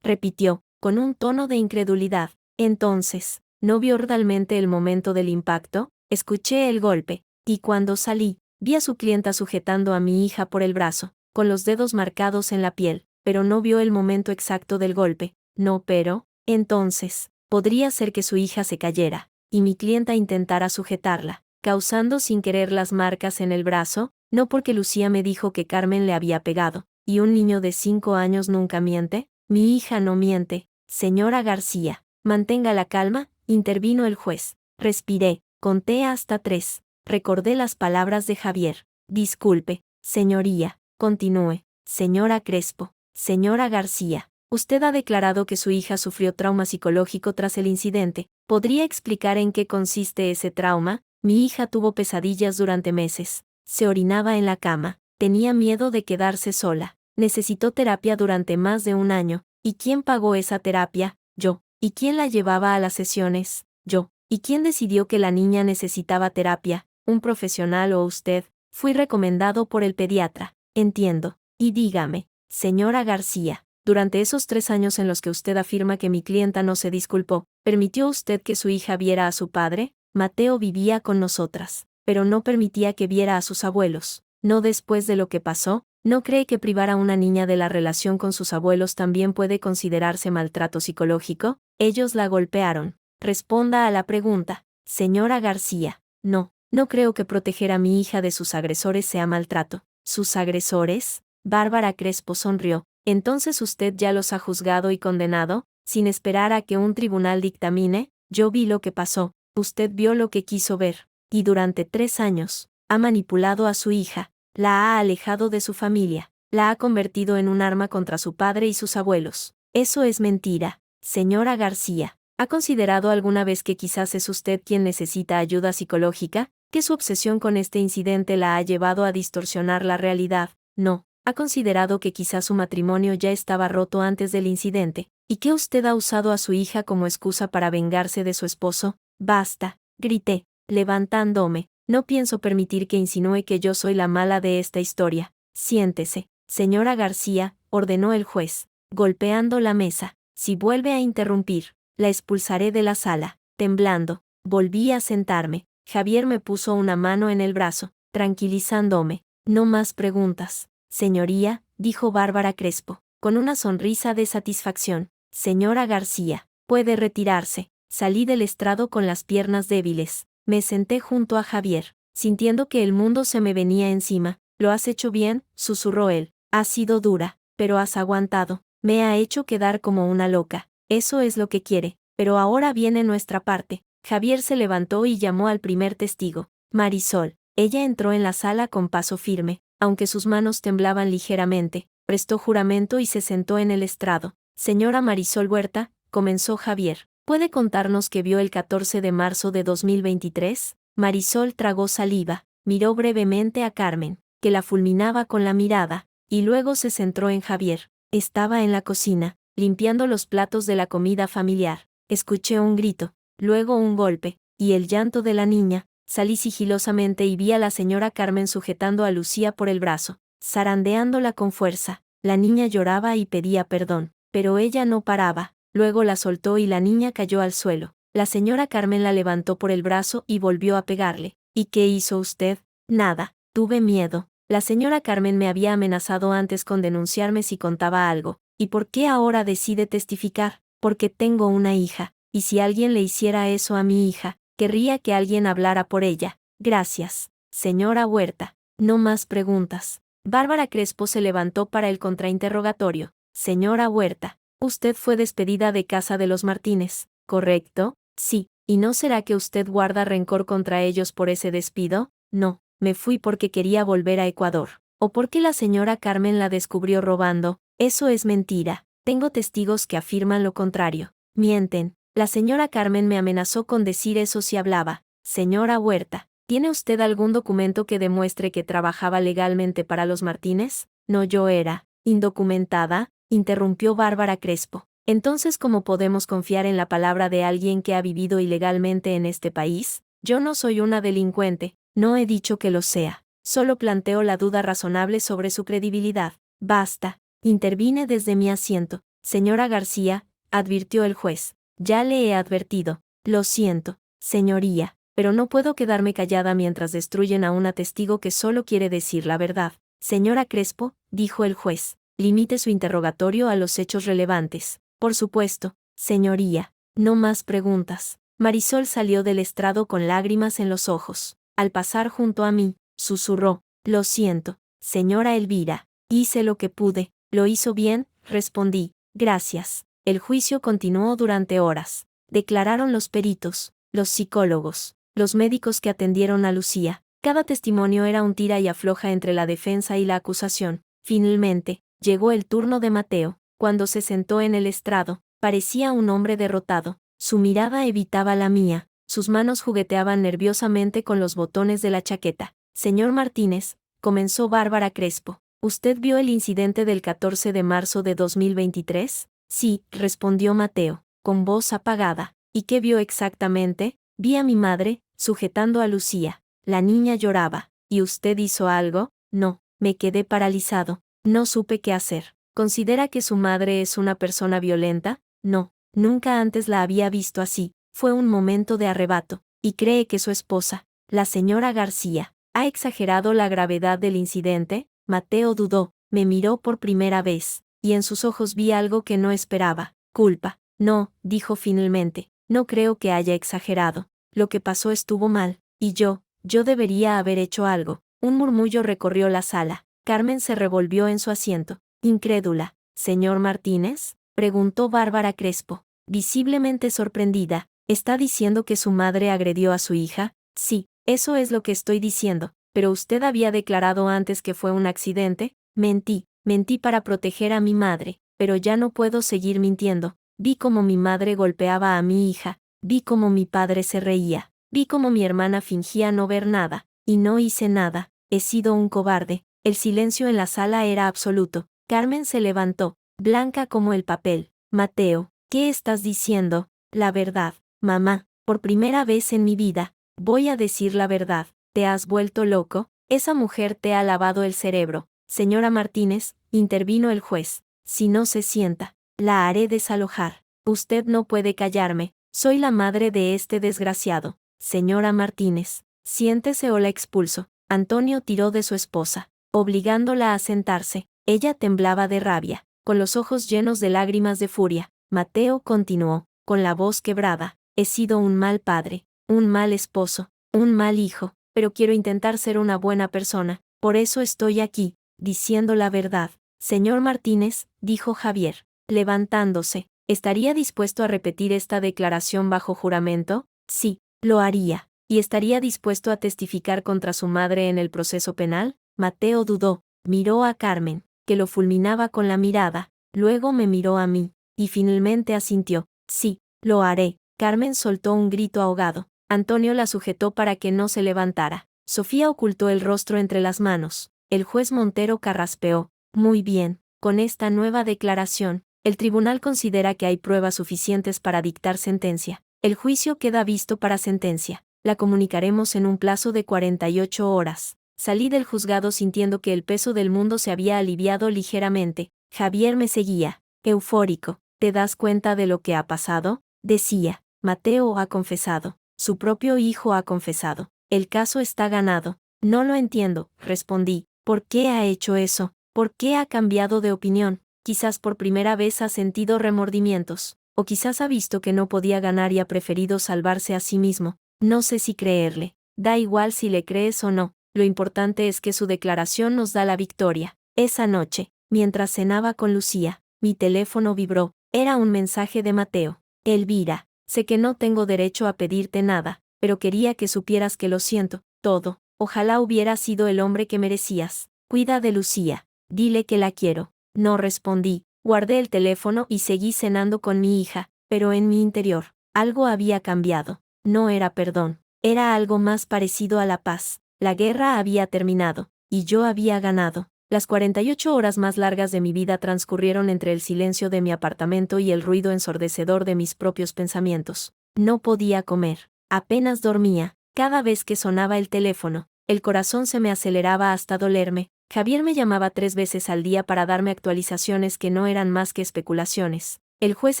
repitió, con un tono de incredulidad. Entonces, ¿no vio realmente el momento del impacto? Escuché el golpe, y cuando salí, vi a su clienta sujetando a mi hija por el brazo, con los dedos marcados en la piel, pero no vio el momento exacto del golpe. No, pero, entonces, podría ser que su hija se cayera, y mi clienta intentara sujetarla, causando sin querer las marcas en el brazo. No, porque Lucía me dijo que Carmen le había pegado, y un niño de 5 años nunca miente. Mi hija no miente. Señora García, mantenga la calma, intervino el juez. Respiré, conté hasta 3. Recordé las palabras de Javier. Disculpe, señoría, continúe. Señora Crespo, señora García, usted ha declarado que su hija sufrió trauma psicológico tras el incidente. ¿Podría explicar en qué consiste ese trauma? Mi hija tuvo pesadillas durante meses. Se orinaba en la cama, tenía miedo de quedarse sola, necesitó terapia durante más de 1 año. ¿Y quién pagó esa terapia? Yo. ¿Y quién la llevaba a las sesiones? Yo. ¿Y quién decidió que la niña necesitaba terapia? ¿Un profesional o usted? Fui recomendado por el pediatra. Entiendo. Y dígame, señora García, durante esos 3 años en los que usted afirma que mi clienta no se disculpó, ¿permitió usted que su hija viera a su padre? Mateo vivía con nosotras, pero no permitía que viera a sus abuelos. No después de lo que pasó, ¿No cree que privar a una niña de la relación con sus abuelos también puede considerarse maltrato psicológico? Ellos la golpearon. Responda a la pregunta, señora García. No, no creo que proteger a mi hija de sus agresores sea maltrato. ¿Sus agresores? Bárbara Crespo sonrió. ¿Entonces usted ya los ha juzgado y condenado, sin esperar a que un tribunal dictamine? Yo vi lo que pasó, usted vio lo que quiso ver, y durante 3 años, ha manipulado a su hija, la ha alejado de su familia, la ha convertido en un arma contra su padre y sus abuelos. Eso es mentira, señora García. ¿Ha considerado alguna vez que quizás es usted quien necesita ayuda psicológica? ¿Que su obsesión con este incidente la ha llevado a distorsionar la realidad? No. ¿Ha considerado que quizás su matrimonio ya estaba roto antes del incidente, y que usted ha usado a su hija como excusa para vengarse de su esposo? Basta, grité, levantándome. No pienso permitir que insinúe que yo soy la mala de esta historia. Siéntese, señora García, ordenó el juez, golpeando la mesa. Si vuelve a interrumpir, la expulsaré de la sala. Temblando, volví a sentarme. Javier me puso una mano en el brazo, tranquilizándome. No más preguntas. Señoría, dijo Bárbara Crespo, con una sonrisa de satisfacción. Señora García, puede retirarse. Salí del estrado con las piernas débiles. Me senté junto a Javier, sintiendo que el mundo se me venía encima. «Lo has hecho bien», susurró él. «Has sido dura, pero has aguantado. Me ha hecho quedar como una loca. Eso es lo que quiere. Pero ahora viene nuestra parte». Javier se levantó y llamó al primer testigo, Marisol. Ella entró en la sala con paso firme, aunque sus manos temblaban ligeramente, prestó juramento y se sentó en el estrado. «Señora Marisol Huerta», comenzó Javier, ¿puede contarnos qué vio el 14 de marzo de 2023? Marisol tragó saliva, miró brevemente a Carmen, que la fulminaba con la mirada, y luego se centró en Javier. Estaba en la cocina, limpiando los platos de la comida familiar. Escuché un grito, luego un golpe, y el llanto de la niña. Salí sigilosamente y vi a la señora Carmen sujetando a Lucía por el brazo, zarandeándola con fuerza. La niña lloraba y pedía perdón, pero ella no paraba. Luego la soltó y la niña cayó al suelo. La señora Carmen la levantó por el brazo y volvió a pegarle. ¿Y qué hizo usted? Nada, tuve miedo. La señora Carmen me había amenazado antes con denunciarme si contaba algo. ¿Y por qué ahora decide testificar? Porque tengo una hija, y si alguien le hiciera eso a mi hija, querría que alguien hablara por ella. Gracias, señora Huerta. No más preguntas. Bárbara Crespo se levantó para el contrainterrogatorio. Señora Huerta, usted fue despedida de casa de los Martínez, ¿correcto? Sí. ¿Y no será que usted guarda rencor contra ellos por ese despido? No, me fui porque quería volver a Ecuador. ¿O porque la señora Carmen la descubrió robando? Eso es mentira. Tengo testigos que afirman lo contrario. Mienten. La señora Carmen me amenazó con decir eso si hablaba. Señora Huerta, ¿tiene usted algún documento que demuestre que trabajaba legalmente para los Martínez? No, yo era indocumentada, interrumpió Bárbara Crespo. Entonces, ¿cómo podemos confiar en la palabra de alguien que ha vivido ilegalmente en este país? Yo no soy una delincuente, no he dicho que lo sea. Solo planteo la duda razonable sobre su credibilidad. Basta, intervine desde mi asiento. Señora García, advirtió el juez. Ya le he advertido. Lo siento, señoría, pero no puedo quedarme callada mientras destruyen a una testigo que solo quiere decir la verdad. Señora Crespo, dijo el juez, limite su interrogatorio a los hechos relevantes. Por supuesto, señoría. No más preguntas. Marisol salió del estrado con lágrimas en los ojos. Al pasar junto a mí, susurró. Lo siento, señora Elvira. Hice lo que pude. Lo hizo bien, respondí. Gracias. El juicio continuó durante horas. Declararon los peritos, los psicólogos, los médicos que atendieron a Lucía. Cada testimonio era un tira y afloja entre la defensa y la acusación. Finalmente, llegó el turno de Mateo. Cuando se sentó en el estrado, parecía un hombre derrotado. Su mirada evitaba la mía, sus manos jugueteaban nerviosamente con los botones de la chaqueta. Señor Martínez, comenzó Bárbara Crespo, ¿usted vio el incidente del 14 de marzo de 2023? Sí, respondió Mateo, con voz apagada. ¿Y qué vio exactamente? Vi a mi madre, sujetando a Lucía. La niña lloraba. ¿Y usted hizo algo? No, me quedé paralizado. No supe qué hacer. ¿Considera que su madre es una persona violenta? No, nunca antes la había visto así. Fue un momento de arrebato. ¿Y cree que su esposa, la señora García, ha exagerado la gravedad del incidente? Mateo dudó. me miró por primera vez, y en sus ojos vi algo que no esperaba, culpa. No, dijo finalmente, no creo que haya exagerado. Lo que pasó estuvo mal, y yo debería haber hecho algo. Un murmullo recorrió la sala. Carmen se revolvió en su asiento, incrédula. ¿Señor Martínez?, preguntó Bárbara Crespo, visiblemente sorprendida. ¿Está diciendo que su madre agredió a su hija? Sí, eso es lo que estoy diciendo. Pero usted había declarado antes que fue un accidente. Mentí para proteger a mi madre, pero ya no puedo seguir mintiendo. Vi cómo mi madre golpeaba a mi hija, vi cómo mi padre se reía, vi cómo mi hermana fingía no ver nada, y no hice nada. He sido un cobarde. El silencio en la sala era absoluto. Carmen se levantó, blanca como el papel. Mateo, ¿qué estás diciendo? La verdad, mamá, por primera vez en mi vida, voy a decir la verdad. ¿Te has vuelto loco? Esa mujer te ha lavado el cerebro. Señora Martínez, intervino el juez. Si no se sienta, la haré desalojar. Usted no puede callarme. Soy la madre de este desgraciado. Señora Martínez, siéntese o la expulso. Antonio tiró de su esposa, obligándola a sentarse. Ella temblaba de rabia, con los ojos llenos de lágrimas de furia. Mateo continuó, con la voz quebrada. He sido un mal padre, un mal esposo, un mal hijo, pero quiero intentar ser una buena persona. Por eso estoy aquí, diciendo la verdad. Señor Martínez, dijo Javier, levantándose, ¿estaría dispuesto a repetir esta declaración bajo juramento? Sí, lo haría. ¿Y estaría dispuesto a testificar contra su madre en el proceso penal? Mateo dudó, miró a Carmen, que lo fulminaba con la mirada, luego me miró a mí, y finalmente asintió. Sí, lo haré. Carmen soltó un grito ahogado. Antonio la sujetó para que no se levantara. Sofía ocultó el rostro entre las manos. El juez Montero carraspeó. Muy bien, con esta nueva declaración, el tribunal considera que hay pruebas suficientes para dictar sentencia. El juicio queda visto para sentencia. La comunicaremos en un plazo de 48 horas. Salí del juzgado sintiendo que el peso del mundo se había aliviado ligeramente. Javier me seguía, eufórico. ¿Te das cuenta de lo que ha pasado?, decía. Mateo ha confesado. Su propio hijo ha confesado. El caso está ganado. No lo entiendo, respondí. ¿Por qué ha hecho eso? ¿Por qué ha cambiado de opinión? Quizás por primera vez ha sentido remordimientos, o quizás ha visto que no podía ganar y ha preferido salvarse a sí mismo. No sé si creerle. Da igual si le crees o no, lo importante es que su declaración nos da la victoria. Esa noche, mientras cenaba con Lucía, mi teléfono vibró. Era un mensaje de Mateo. Elvira, sé que no tengo derecho a pedirte nada, pero quería que supieras que lo siento, todo. Ojalá hubiera sido el hombre que merecías. Cuida de Lucía. Dile que la quiero. No respondí. Guardé el teléfono y seguí cenando con mi hija, pero en mi interior, algo había cambiado. No era perdón. Era algo más parecido a la paz. La guerra había terminado, y yo había ganado. Las 48 horas más largas de mi vida transcurrieron entre el silencio de mi apartamento y el ruido ensordecedor de mis propios pensamientos. No podía comer. Apenas dormía. Cada vez que sonaba el teléfono, el corazón se me aceleraba hasta dolerme. Javier me llamaba 3 veces al día para darme actualizaciones que no eran más que especulaciones. El juez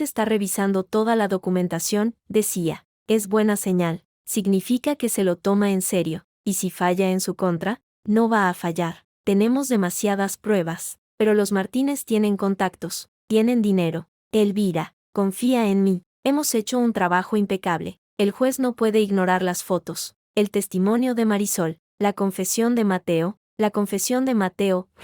está revisando toda la documentación, decía. Es buena señal. Significa que se lo toma en serio. Y si falla en su contra, no va a fallar. Tenemos demasiadas pruebas, pero los Martínez tienen contactos, tienen dinero. Elvira, confía en mí. Hemos hecho un trabajo impecable. El juez no puede ignorar las fotos, el testimonio de Marisol, la confesión de Mateo,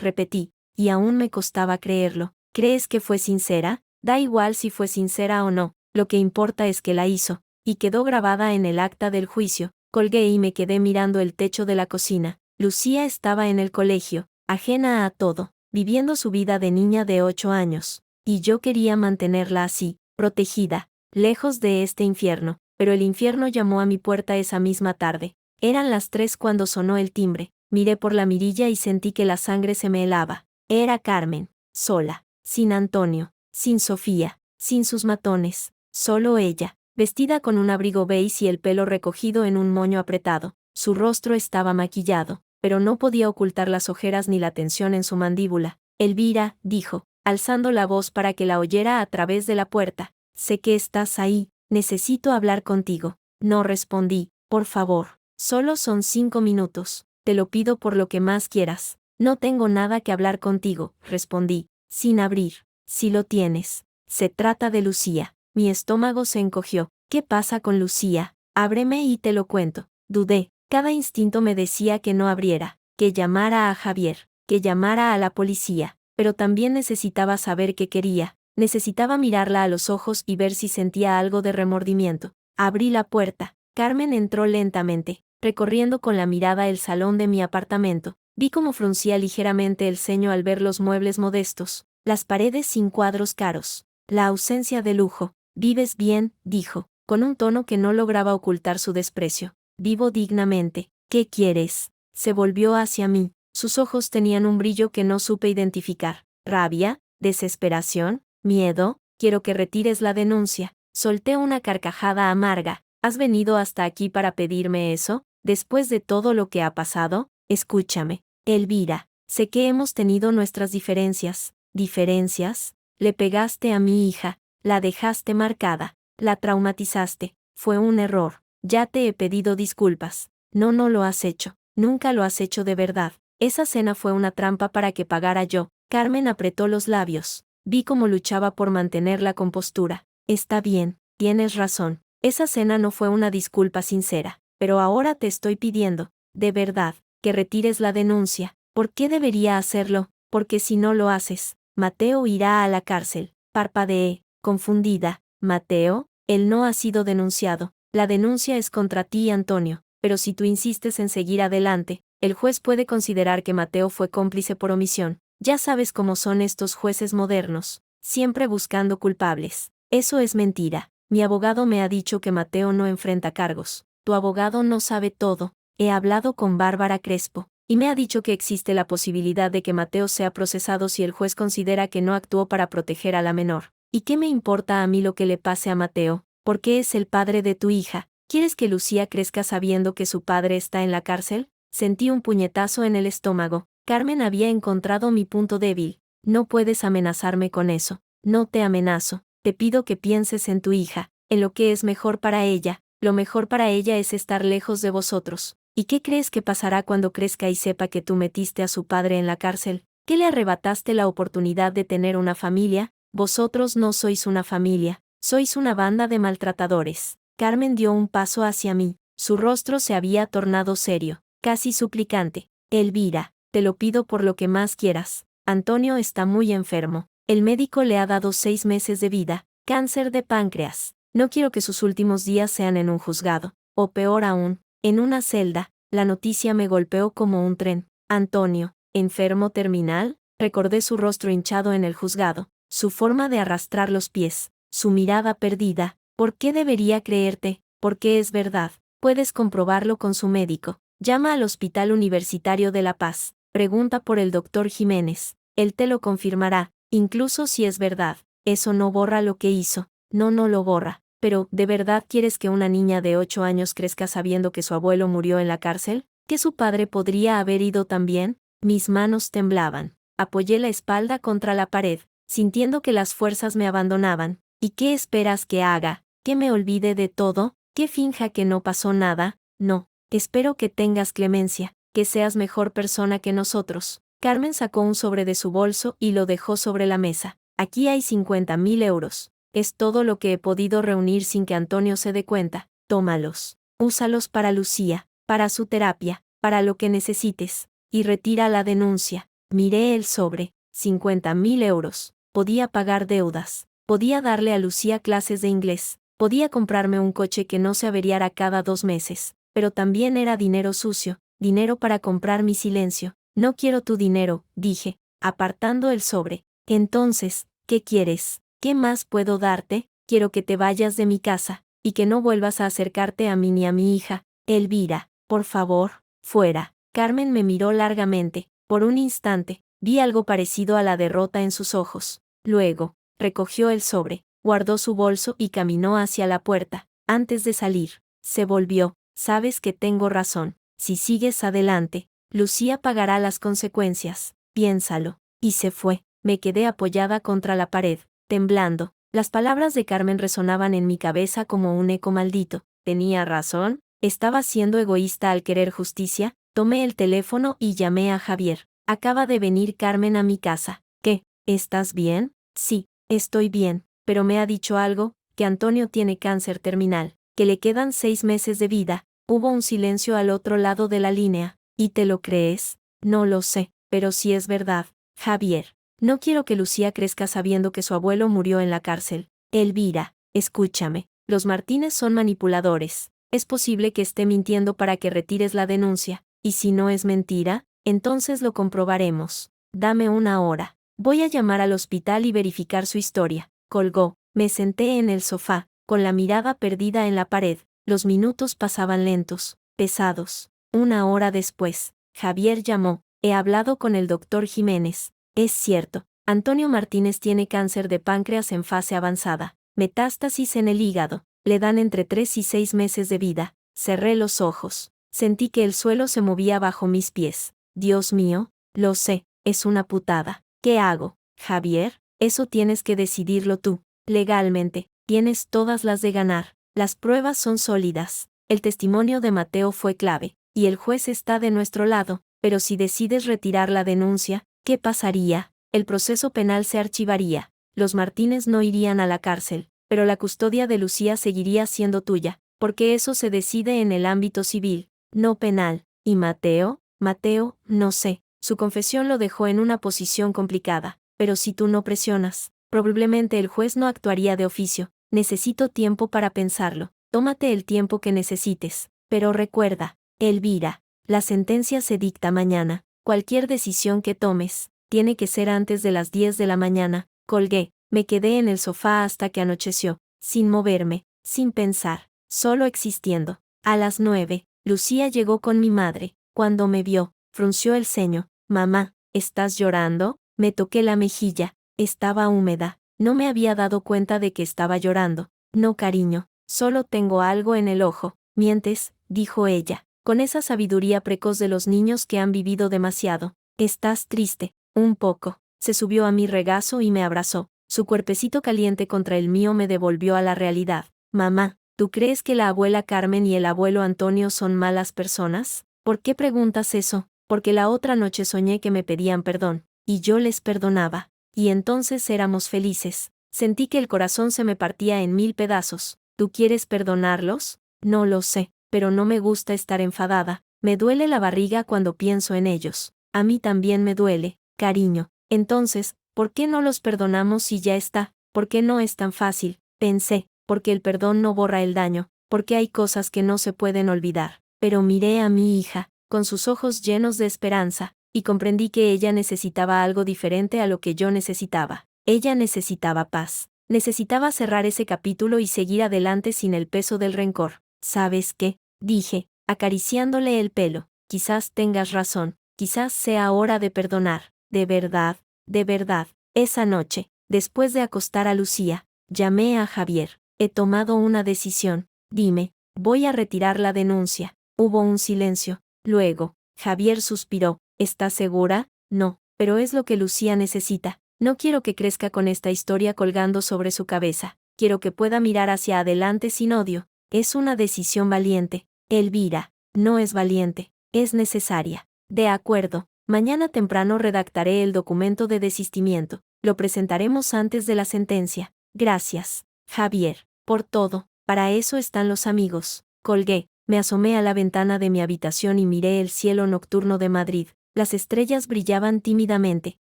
repetí, y aún me costaba creerlo. ¿Crees que fue sincera? Da igual si fue sincera o no, lo que importa es que la hizo, y quedó grabada en el acta del juicio. Colgué y me quedé mirando el techo de la cocina. Lucía estaba en el colegio, ajena a todo, viviendo su vida de niña de 8 años, y yo quería mantenerla así, protegida, lejos de este infierno, pero el infierno llamó a mi puerta esa misma tarde. Eran las 3 cuando sonó el timbre, miré por la mirilla y sentí que la sangre se me helaba. Era Carmen, sola, sin Antonio, sin Sofía, sin sus matones, solo ella, vestida con un abrigo beige y el pelo recogido en un moño apretado. Su rostro estaba maquillado, pero no podía ocultar las ojeras ni la tensión en su mandíbula. Elvira, dijo, alzando la voz para que la oyera a través de la puerta. Sé que estás ahí, necesito hablar contigo. No respondí. Por favor, solo son 5 minutos. Te lo pido por lo que más quieras. No tengo nada que hablar contigo, respondí, sin abrir. Si lo tienes. Se trata de Lucía. Mi estómago se encogió. ¿Qué pasa con Lucía? Ábreme y te lo cuento. Dudé. Cada instinto me decía que no abriera, que llamara a Javier, que llamara a la policía, pero también necesitaba saber qué quería. Necesitaba mirarla a los ojos y ver si sentía algo de remordimiento. Abrí la puerta. Carmen entró lentamente, recorriendo con la mirada el salón de mi apartamento. Vi cómo fruncía ligeramente el ceño al ver los muebles modestos, las paredes sin cuadros caros, la ausencia de lujo. «Vives bien», dijo, con un tono que no lograba ocultar su desprecio. «Vivo dignamente. ¿Qué quieres?». Se volvió hacia mí. Sus ojos tenían un brillo que no supe identificar. ¿Rabia? ¿Desesperación? ¿Miedo? «Quiero que retires la denuncia». Solté una carcajada amarga. ¿Has venido hasta aquí para pedirme eso? ¿Después de todo lo que ha pasado? Escúchame, Elvira, sé que hemos tenido nuestras diferencias. ¿Diferencias? Le pegaste a mi hija, la dejaste marcada, la traumatizaste. Fue un error. Ya te he pedido disculpas. No lo has hecho. Nunca lo has hecho de verdad. Esa cena fue una trampa para que pagara yo. Carmen apretó los labios. Vi cómo luchaba por mantener la compostura. Está bien, tienes razón. Esa cena no fue una disculpa sincera, pero ahora te estoy pidiendo, de verdad, que retires la denuncia. ¿Por qué debería hacerlo? Porque si no lo haces, Mateo irá a la cárcel. Parpadeé, confundida. ¿Mateo? Él no ha sido denunciado. La denuncia es contra ti, Antonio, pero si tú insistes en seguir adelante, el juez puede considerar que Mateo fue cómplice por omisión. Ya sabes cómo son estos jueces modernos, siempre buscando culpables. Eso es mentira. Mi abogado me ha dicho que Mateo no enfrenta cargos. Tu abogado no sabe todo. He hablado con Bárbara Crespo, y me ha dicho que existe la posibilidad de que Mateo sea procesado si el juez considera que no actuó para proteger a la menor. ¿Y qué me importa a mí lo que le pase a Mateo? Porque es el padre de tu hija. ¿Quieres que Lucía crezca sabiendo que su padre está en la cárcel? Sentí un puñetazo en el estómago. Carmen había encontrado mi punto débil. No puedes amenazarme con eso. No te amenazo. Te pido que pienses en tu hija, en lo que es mejor para ella. Lo mejor para ella es estar lejos de vosotros. ¿Y qué crees que pasará cuando crezca y sepa que tú metiste a su padre en la cárcel? ¿Que le arrebataste la oportunidad de tener una familia? Vosotros no sois una familia, sois una banda de maltratadores. Carmen dio un paso hacia mí. Su rostro se había tornado serio, casi suplicante. Elvira, te lo pido por lo que más quieras. Antonio está muy enfermo. El médico le ha dado 6 meses de vida, cáncer de páncreas. No quiero que sus últimos días sean en un juzgado, o peor aún, en una celda. La noticia me golpeó como un tren. Antonio, ¿enfermo terminal? Recordé su rostro hinchado en el juzgado, su forma de arrastrar los pies, su mirada perdida. ¿Por qué debería creerte? Porque es verdad. Puedes comprobarlo con su médico. Llama al Hospital Universitario de La Paz. Pregunta por el doctor Jiménez. Él te lo confirmará. Incluso si es verdad, eso no borra lo que hizo. No lo borra. Pero, ¿de verdad quieres que una niña de 8 años crezca sabiendo que su abuelo murió en la cárcel? ¿Que su padre podría haber ido también? Mis manos temblaban. Apoyé la espalda contra la pared, sintiendo que las fuerzas me abandonaban. ¿Y qué esperas que haga? ¿Que me olvide de todo? ¿Que finja que no pasó nada? No. Espero que tengas clemencia, que seas mejor persona que nosotros. Carmen sacó un sobre de su bolso y lo dejó sobre la mesa. Aquí hay 50.000 euros. Es todo lo que he podido reunir sin que Antonio se dé cuenta. Tómalos. Úsalos para Lucía, para su terapia, para lo que necesites. Y retira la denuncia. Miré el sobre. 50.000 euros. Podía pagar deudas. Podía darle a Lucía clases de inglés. Podía comprarme un coche que no se averiara cada 2 meses. Pero también era dinero sucio, dinero para comprar mi silencio. No quiero tu dinero, dije, apartando el sobre. Entonces, ¿qué quieres? ¿Qué más puedo darte? Quiero que te vayas de mi casa, y que no vuelvas a acercarte a mí ni a mi hija. Elvira, por favor, fuera. Carmen me miró largamente. Por un instante, vi algo parecido a la derrota en sus ojos. Luego, recogió el sobre, guardó su bolso y caminó hacia la puerta. Antes de salir, se volvió. Sabes que tengo razón. Si sigues adelante, Lucía pagará las consecuencias. Piénsalo. Y se fue. Me quedé apoyada contra la pared, temblando. Las palabras de Carmen resonaban en mi cabeza como un eco maldito. ¿Tenía razón? ¿Estaba siendo egoísta al querer justicia? Tomé el teléfono y llamé a Javier. acaba de venir Carmen a mi casa. ¿Qué? ¿Estás bien? Sí, estoy bien, pero me ha dicho algo, que Antonio tiene cáncer terminal, que le quedan 6 meses de vida. Hubo un silencio al otro lado de la línea. ¿Y te lo crees? No lo sé, pero sí es verdad, Javier. No quiero que Lucía crezca sabiendo que su abuelo murió en la cárcel. Elvira, escúchame, los Martínez son manipuladores. Es posible que esté mintiendo para que retires la denuncia, y si no es mentira, entonces lo comprobaremos. Dame una hora. Voy a llamar al hospital y verificar su historia. Colgó. Me senté en el sofá, con la mirada perdida en la pared. Los minutos pasaban lentos, pesados. Una hora después, Javier llamó. He hablado con el doctor Jiménez. Es cierto, Antonio Martínez tiene cáncer de páncreas en fase avanzada. Metástasis en el hígado. Le dan entre 3 y 6 meses de vida. Cerré los ojos. Sentí que el suelo se movía bajo mis pies. Dios mío, lo sé, es una putada. ¿Qué hago, Javier? Eso tienes que decidirlo tú. Legalmente, tienes todas las de ganar. Las pruebas son sólidas. El testimonio de Mateo fue clave, y el juez está de nuestro lado, pero si decides retirar la denuncia, ¿qué pasaría? El proceso penal se archivaría. Los Martínez no irían a la cárcel, pero la custodia de Lucía seguiría siendo tuya, porque eso se decide en el ámbito civil, no penal. ¿Y Mateo? Mateo, no sé. Su confesión lo dejó en una posición complicada, pero si tú no presionas, probablemente el juez no actuaría de oficio. Necesito tiempo para pensarlo. Tómate el tiempo que necesites, pero recuerda, Elvira, la sentencia se dicta mañana. Cualquier decisión que tomes, tiene que ser antes de las 10 de la mañana. Colgué, me quedé en el sofá hasta que anocheció, sin moverme, sin pensar, solo existiendo. A las 9, Lucía llegó con mi madre. Cuando me vio, frunció el ceño. Mamá, ¿estás llorando? Me toqué la mejilla, estaba húmeda. No me había dado cuenta de que estaba llorando. No, cariño, solo tengo algo en el ojo. Mientes, dijo ella, con esa sabiduría precoz de los niños que han vivido demasiado. ¿Estás triste? Un poco. Se subió a mi regazo y me abrazó. Su cuerpecito caliente contra el mío me devolvió a la realidad. Mamá, ¿tú crees que la abuela Carmen y el abuelo Antonio son malas personas? ¿Por qué preguntas eso? Porque la otra noche soñé que me pedían perdón, y yo les perdonaba. Y entonces éramos felices. Sentí que el corazón se me partía en 1000 pedazos. ¿Tú quieres perdonarlos? No lo sé, pero no me gusta estar enfadada. Me duele la barriga cuando pienso en ellos. A mí también me duele, cariño. Entonces, ¿por qué no los perdonamos si ya está? ¿Por qué no es tan fácil? Pensé, porque el perdón no borra el daño, porque hay cosas que no se pueden olvidar. Pero miré a mi hija, con sus ojos llenos de esperanza, y comprendí que ella necesitaba algo diferente a lo que yo necesitaba. Ella necesitaba paz. Necesitaba cerrar ese capítulo y seguir adelante sin el peso del rencor. ¿Sabes qué? Dije, acariciándole el pelo. Quizás tengas razón, quizás sea hora de perdonar. De verdad, de verdad. Esa noche, después de acostar a Lucía, llamé a Javier. He tomado una decisión. Dime, voy a retirar la denuncia. Hubo un silencio. Luego, Javier suspiró. ¿Estás segura? No, pero es lo que Lucía necesita. No quiero que crezca con esta historia colgando sobre su cabeza. Quiero que pueda mirar hacia adelante sin odio. Es una decisión valiente. Elvira, no es valiente, es necesaria. De acuerdo, mañana temprano redactaré el documento de desistimiento. Lo presentaremos antes de la sentencia. Gracias, Javier, por todo. Para eso están los amigos. Colgué, me asomé a la ventana de mi habitación y miré el cielo nocturno de Madrid. Las estrellas brillaban tímidamente,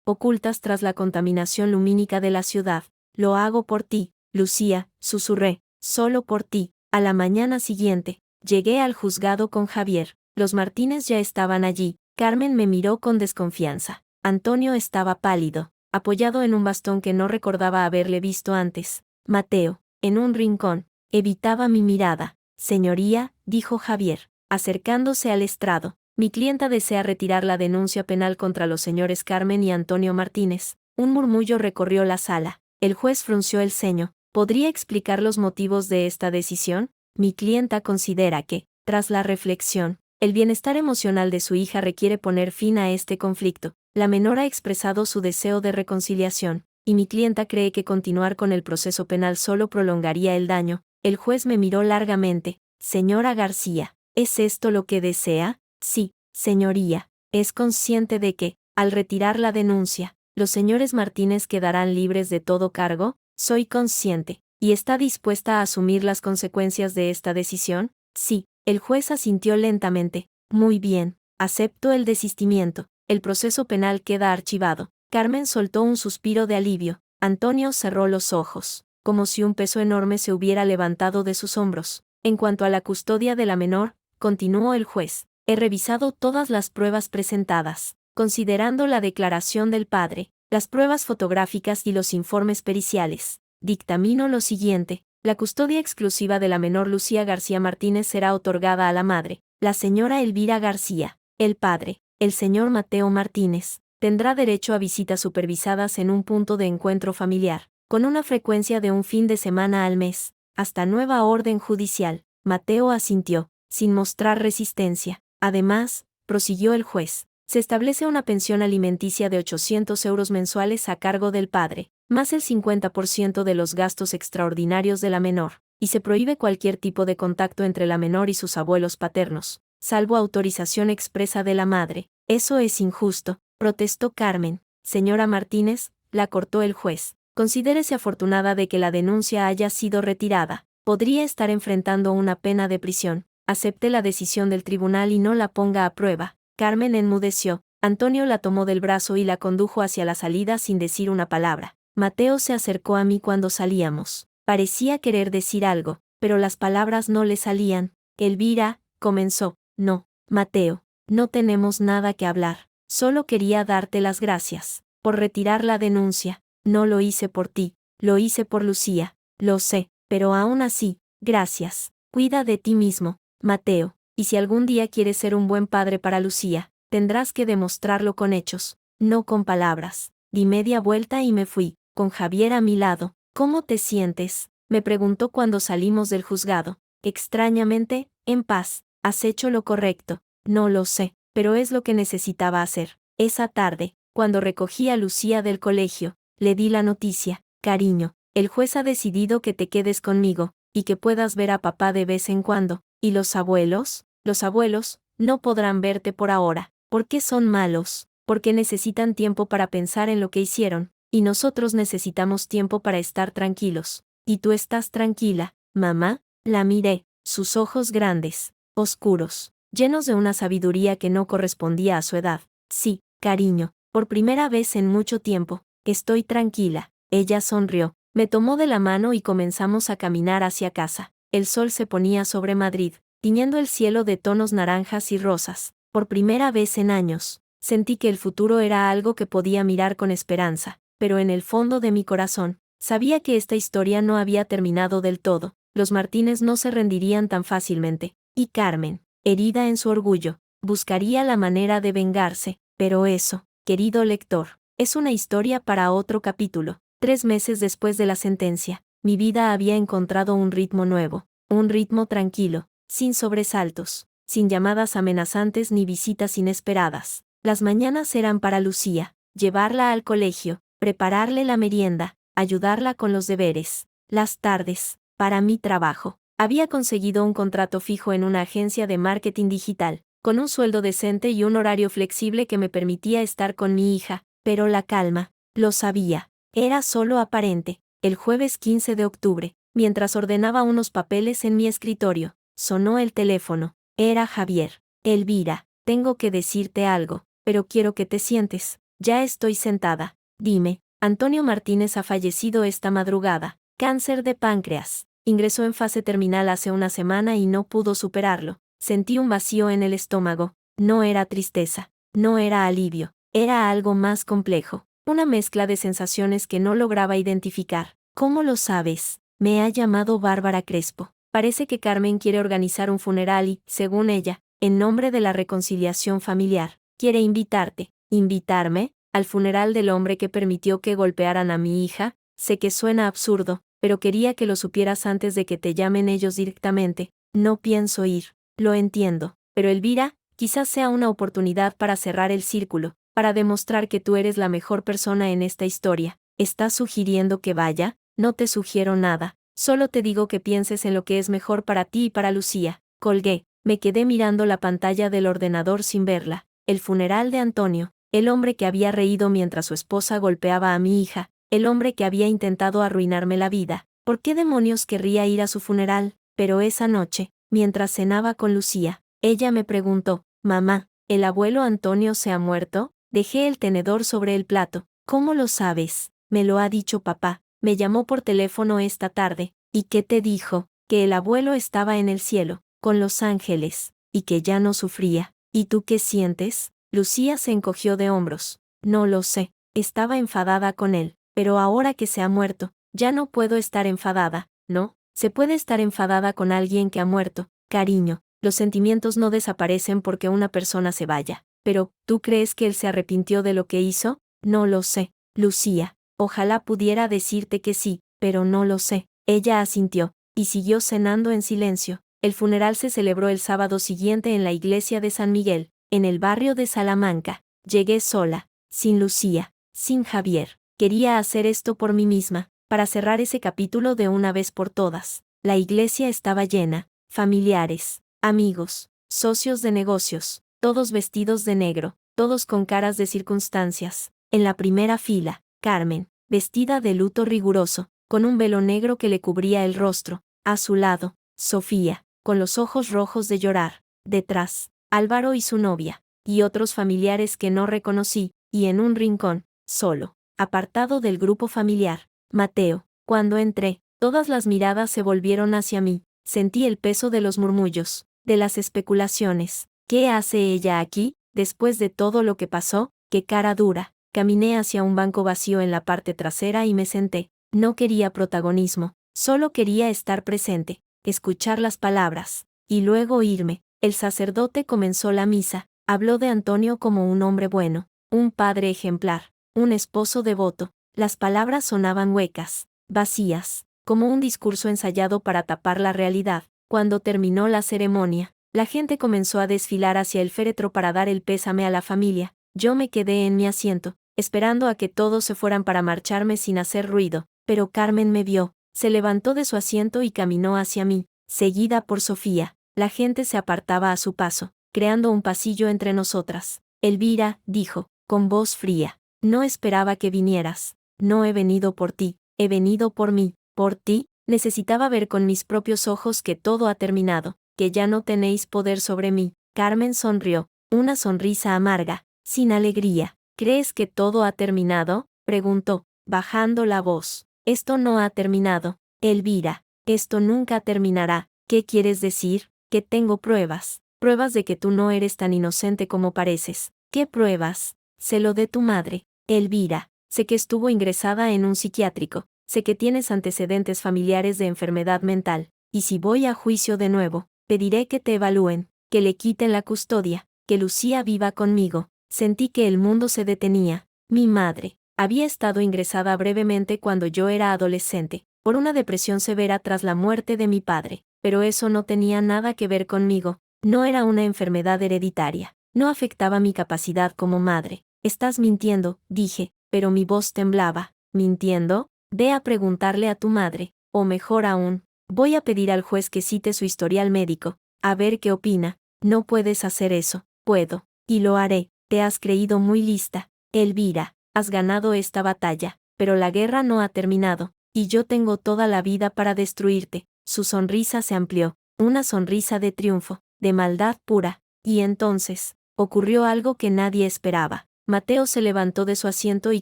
ocultas tras la contaminación lumínica de la ciudad. Lo hago por ti, Lucía, susurré, solo por ti. A la mañana siguiente, llegué al juzgado con Javier. Los Martínez ya estaban allí. Carmen me miró con desconfianza. Antonio estaba pálido, apoyado en un bastón que no recordaba haberle visto antes. Mateo, en un rincón, evitaba mi mirada. Señoría, dijo Javier, acercándose al estrado. Mi clienta desea retirar la denuncia penal contra los señores Carmen y Antonio Martínez. Un murmullo recorrió la sala. El juez frunció el ceño. ¿Podría explicar los motivos de esta decisión? Mi clienta considera que, tras la reflexión, el bienestar emocional de su hija requiere poner fin a este conflicto. La menor ha expresado su deseo de reconciliación, y mi clienta cree que continuar con el proceso penal solo prolongaría el daño. El juez me miró largamente. Señora García, ¿es esto lo que desea? Sí, señoría. ¿Es consciente de que, Al retirar la denuncia, ¿los señores Martínez quedarán libres de todo cargo? Soy consciente. ¿Y está dispuesta a asumir las consecuencias de esta decisión? Sí. El juez asintió lentamente. Muy bien. Acepto el desistimiento. El proceso penal queda archivado. Carmen soltó un suspiro de alivio. Antonio cerró los ojos, como si un peso enorme se hubiera levantado de sus hombros. En cuanto a la custodia de la menor, continuó el juez, he revisado todas las pruebas presentadas, considerando la declaración del padre, las pruebas fotográficas y los informes periciales. Dictamino lo siguiente: la custodia exclusiva de la menor Lucía García Martínez será otorgada a la madre, la señora Elvira García. El padre, el señor Mateo Martínez, tendrá derecho a visitas supervisadas en un punto de encuentro familiar, con una frecuencia de un fin de semana al mes, hasta nueva orden judicial. Mateo asintió, sin mostrar resistencia. Además, prosiguió el juez, se establece una pensión alimenticia de 800 euros mensuales a cargo del padre, más el 50% de los gastos extraordinarios de la menor, y se prohíbe cualquier tipo de contacto entre la menor y sus abuelos paternos, salvo autorización expresa de la madre. Eso es injusto, protestó Carmen. Señora Martínez, la cortó el juez, considérese afortunada de que la denuncia haya sido retirada. Podría estar enfrentando una pena de prisión. Acepte la decisión del tribunal y no la ponga a prueba. Carmen enmudeció. Antonio la tomó del brazo y la condujo hacia la salida sin decir una palabra. Mateo se acercó a mí cuando salíamos. Parecía querer decir algo, pero las palabras no le salían. Elvira, comenzó. No, Mateo, no tenemos nada que hablar. Solo quería darte las gracias por retirar la denuncia. No lo hice por ti, lo hice por Lucía. Lo sé, pero aún así, gracias. Cuida de ti mismo, Mateo, y si algún día quieres ser un buen padre para Lucía, tendrás que demostrarlo con hechos, no con palabras. Di media vuelta y me fui, con Javier a mi lado. ¿Cómo te sientes?, me preguntó cuando salimos del juzgado. Extrañamente, en paz. Has hecho lo correcto. No lo sé, pero es lo que necesitaba hacer. Esa tarde, cuando recogí a Lucía del colegio, le di la noticia. Cariño, el juez ha decidido que te quedes conmigo, y que puedas ver a papá de vez en cuando. ¿Y los abuelos? Los abuelos no podrán verte por ahora. ¿Por qué son malos? Porque necesitan tiempo para pensar en lo que hicieron, y nosotros necesitamos tiempo para estar tranquilos. ¿Y tú estás tranquila, mamá? La miré, sus ojos grandes, oscuros, llenos de una sabiduría que no correspondía a su edad. Sí, cariño, por primera vez en mucho tiempo, estoy tranquila. Ella sonrió, me tomó de la mano y comenzamos a caminar hacia casa. El sol se ponía sobre Madrid, tiñendo el cielo de tonos naranjas y rosas. Por primera vez en años, sentí que el futuro era algo que podía mirar con esperanza, pero en el fondo de mi corazón, sabía que esta historia no había terminado del todo. Los Martínez no se rendirían tan fácilmente, y Carmen, herida en su orgullo, buscaría la manera de vengarse. Pero eso, querido lector, es una historia para otro capítulo. 3 meses después de la sentencia, mi vida había encontrado un ritmo nuevo, un ritmo tranquilo, sin sobresaltos, sin llamadas amenazantes ni visitas inesperadas. Las mañanas eran para Lucía, llevarla al colegio, prepararle la merienda, ayudarla con los deberes. Las tardes, para mi trabajo. Había conseguido un contrato fijo en una agencia de marketing digital, con un sueldo decente y un horario flexible que me permitía estar con mi hija, pero la calma, lo sabía, era solo aparente. El jueves 15 de octubre, mientras ordenaba unos papeles en mi escritorio, sonó el teléfono. Era Javier. Elvira, tengo que decirte algo, pero quiero que te sientes. Ya estoy sentada. Dime, Antonio Martínez ha fallecido esta madrugada. Cáncer de páncreas. Ingresó en fase terminal hace una semana y no pudo superarlo. Sentí un vacío en el estómago. No era tristeza, no era alivio, era algo más complejo. Una mezcla de sensaciones que no lograba identificar. ¿Cómo lo sabes? Me ha llamado Bárbara Crespo. Parece que Carmen quiere organizar un funeral y, según ella, en nombre de la reconciliación familiar, quiere invitarte. ¿Invitarme? ¿Al funeral del hombre que permitió que golpearan a mi hija? Sé que suena absurdo, pero quería que lo supieras antes de que te llamen ellos directamente. No pienso ir. Lo entiendo. Pero Elvira, quizás sea una oportunidad para cerrar el círculo, para demostrar que tú eres la mejor persona en esta historia. ¿Estás sugiriendo que vaya? No te sugiero nada. Solo te digo que pienses en lo que es mejor para ti y para Lucía. Colgué. Me quedé mirando la pantalla del ordenador sin verla. El funeral de Antonio. el hombre que había reído mientras su esposa golpeaba a mi hija, el hombre que había intentado arruinarme la vida. ¿Por qué demonios querría ir a su funeral? Pero esa noche, mientras cenaba con Lucía, ella me preguntó, mamá, ¿el abuelo Antonio se ha muerto? Dejé el tenedor sobre el plato. ¿Cómo lo sabes? Me lo ha dicho papá. Me llamó por teléfono esta tarde. ¿Y qué te dijo? Que el abuelo estaba en el cielo, con los ángeles, y que ya no sufría. ¿Y tú qué sientes? Lucía se encogió de hombros. No lo sé. Estaba enfadada con él, pero ahora que se ha muerto, ya no puedo estar enfadada, ¿no? Se puede estar enfadada con alguien que ha muerto, cariño. Los sentimientos no desaparecen porque una persona se vaya. Pero, ¿tú crees que él se arrepintió de lo que hizo? No lo sé, Lucía. Ojalá pudiera decirte que sí, pero no lo sé. Ella asintió, y siguió cenando en silencio. El funeral se celebró el sábado siguiente en la iglesia de San Miguel, en el barrio de Salamanca. Llegué sola, sin Lucía, sin Javier. Quería hacer esto por mí misma, para cerrar ese capítulo de una vez por todas. La iglesia estaba llena, familiares, amigos, socios de negocios, todos vestidos de negro, todos con caras de circunstancias. En la primera fila, Carmen, vestida de luto riguroso, con un velo negro que le cubría el rostro. A su lado, Sofía, con los ojos rojos de llorar. Detrás, Álvaro y su novia, y otros familiares que no reconocí, y en un rincón, solo, apartado del grupo familiar, Mateo. Cuando entré, todas las miradas se volvieron hacia mí. Sentí el peso de los murmullos, de las especulaciones. ¿Qué hace ella aquí, después de todo lo que pasó? ¡Qué cara dura! Caminé hacia un banco vacío en la parte trasera y me senté. No quería protagonismo, solo quería estar presente, escuchar las palabras, y luego irme. El sacerdote comenzó la misa, habló de Antonio como un hombre bueno, un padre ejemplar, un esposo devoto. Las palabras sonaban huecas, vacías, como un discurso ensayado para tapar la realidad. Cuando terminó la ceremonia, la gente comenzó a desfilar hacia el féretro para dar el pésame a la familia. Yo me quedé en mi asiento, esperando a que todos se fueran para marcharme sin hacer ruido, pero Carmen me vio, se levantó de su asiento y caminó hacia mí, seguida por Sofía. La gente se apartaba a su paso, creando un pasillo entre nosotras. Elvira, dijo, con voz fría, no esperaba que vinieras. No he venido por ti, he venido por mí. Por ti, necesitaba ver con mis propios ojos que todo ha terminado, que ya no tenéis poder sobre mí. Carmen sonrió, una sonrisa amarga, sin alegría. ¿Crees que todo ha terminado? Preguntó, bajando la voz. Esto no ha terminado, Elvira, esto nunca terminará. ¿Qué quieres decir? Que tengo pruebas, pruebas de que tú no eres tan inocente como pareces. ¿Qué pruebas? Se lo de tu madre, Elvira. Sé que estuvo ingresada en un psiquiátrico, sé que tienes antecedentes familiares de enfermedad mental, y si voy a juicio de nuevo, pediré que te evalúen, que le quiten la custodia, que Lucía viva conmigo. Sentí que el mundo se detenía. Mi madre había estado ingresada brevemente cuando yo era adolescente, por una depresión severa tras la muerte de mi padre, pero eso no tenía nada que ver conmigo, no era una enfermedad hereditaria, no afectaba mi capacidad como madre. Estás mintiendo, dije, pero mi voz temblaba. ¿Mintiendo? Ve a preguntarle a tu madre, o mejor aún, voy a pedir al juez que cite su historial médico, a ver qué opina. No puedes hacer eso. Puedo, y lo haré. Te has creído muy lista, Elvira, has ganado esta batalla, pero la guerra no ha terminado, y yo tengo toda la vida para destruirte. Su sonrisa se amplió, una sonrisa de triunfo, de maldad pura, y entonces, ocurrió algo que nadie esperaba. Mateo se levantó de su asiento y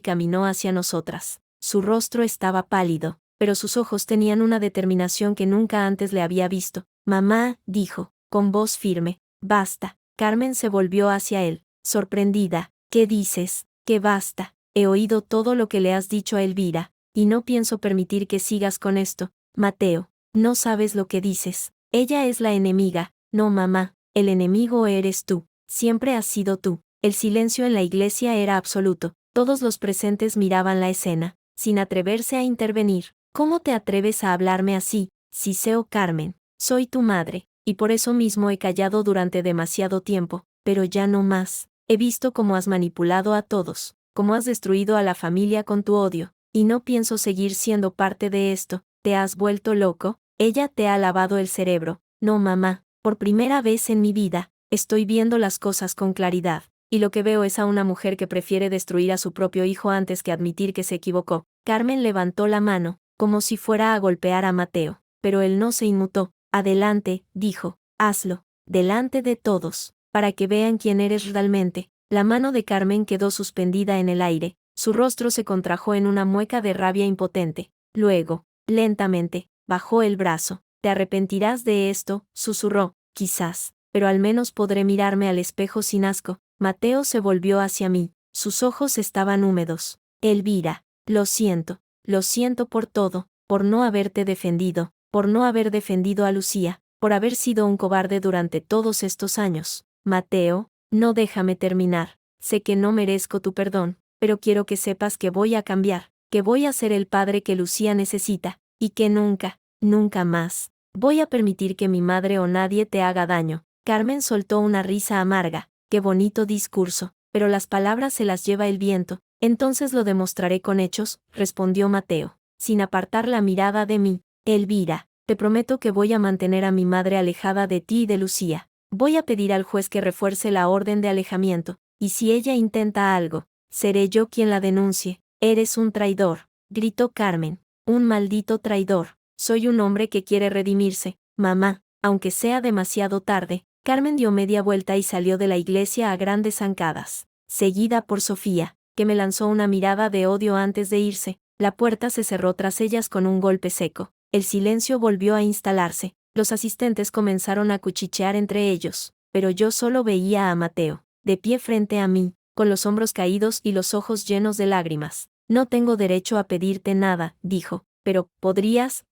caminó hacia nosotras. Su rostro estaba pálido, pero sus ojos tenían una determinación que nunca antes le había visto. Mamá, dijo, con voz firme, basta. Carmen se volvió hacia él, sorprendida. ¿Qué dices? Que basta. He oído todo lo que le has dicho a Elvira, y no pienso permitir que sigas con esto. Mateo, no sabes lo que dices. Ella es la enemiga. No, mamá, el enemigo eres tú. Siempre has sido tú. El silencio en la iglesia era absoluto. Todos los presentes miraban la escena, sin atreverse a intervenir. ¿Cómo te atreves a hablarme así, Siseo Carmen? Soy tu madre, y por eso mismo he callado durante demasiado tiempo, pero ya no más. He visto cómo has manipulado a todos, cómo has destruido a la familia con tu odio, y no pienso seguir siendo parte de esto. ¿Te has vuelto loco? Ella te ha lavado el cerebro. No, mamá, por primera vez en mi vida, estoy viendo las cosas con claridad. y lo que veo es a una mujer que prefiere destruir a su propio hijo antes que admitir que se equivocó. Carmen levantó la mano, como si fuera a golpear a Mateo, pero él no se inmutó. Adelante, dijo, hazlo, delante de todos, para que vean quién eres realmente. La mano de Carmen quedó suspendida en el aire, su rostro se contrajo en una mueca de rabia impotente. Luego, lentamente, bajó el brazo. Te arrepentirás de esto, susurró, quizás, pero al menos podré mirarme al espejo sin asco. Mateo se volvió hacia mí, sus ojos estaban húmedos. Elvira, lo siento por todo, por no haberte defendido, por no haber defendido a Lucía, por haber sido un cobarde durante todos estos años. Mateo, no, déjame terminar. Sé que no merezco tu perdón, pero quiero que sepas que voy a cambiar, que voy a ser el padre que Lucía necesita, y que nunca, nunca más, voy a permitir que mi madre o nadie te haga daño. Carmen soltó una risa amarga. Qué bonito discurso, pero las palabras se las lleva el viento. Entonces lo demostraré con hechos, respondió Mateo, sin apartar la mirada de mí. Elvira, te prometo que voy a mantener a mi madre alejada de ti y de Lucía. Voy a pedir al juez que refuerce la orden de alejamiento, y si ella intenta algo, seré yo quien la denuncie. Eres un traidor, gritó Carmen, un maldito traidor. Soy un hombre que quiere redimirse, mamá, aunque sea demasiado tarde. Carmen dio media vuelta y salió de la iglesia a grandes zancadas, seguida por Sofía, que me lanzó una mirada de odio antes de irse. La puerta se cerró tras ellas con un golpe seco. El silencio volvió a instalarse. Los asistentes comenzaron a cuchichear entre ellos, pero yo solo veía a Mateo, de pie frente a mí, con los hombros caídos y los ojos llenos de lágrimas. No tengo derecho a pedirte nada, dijo, pero ¿podrías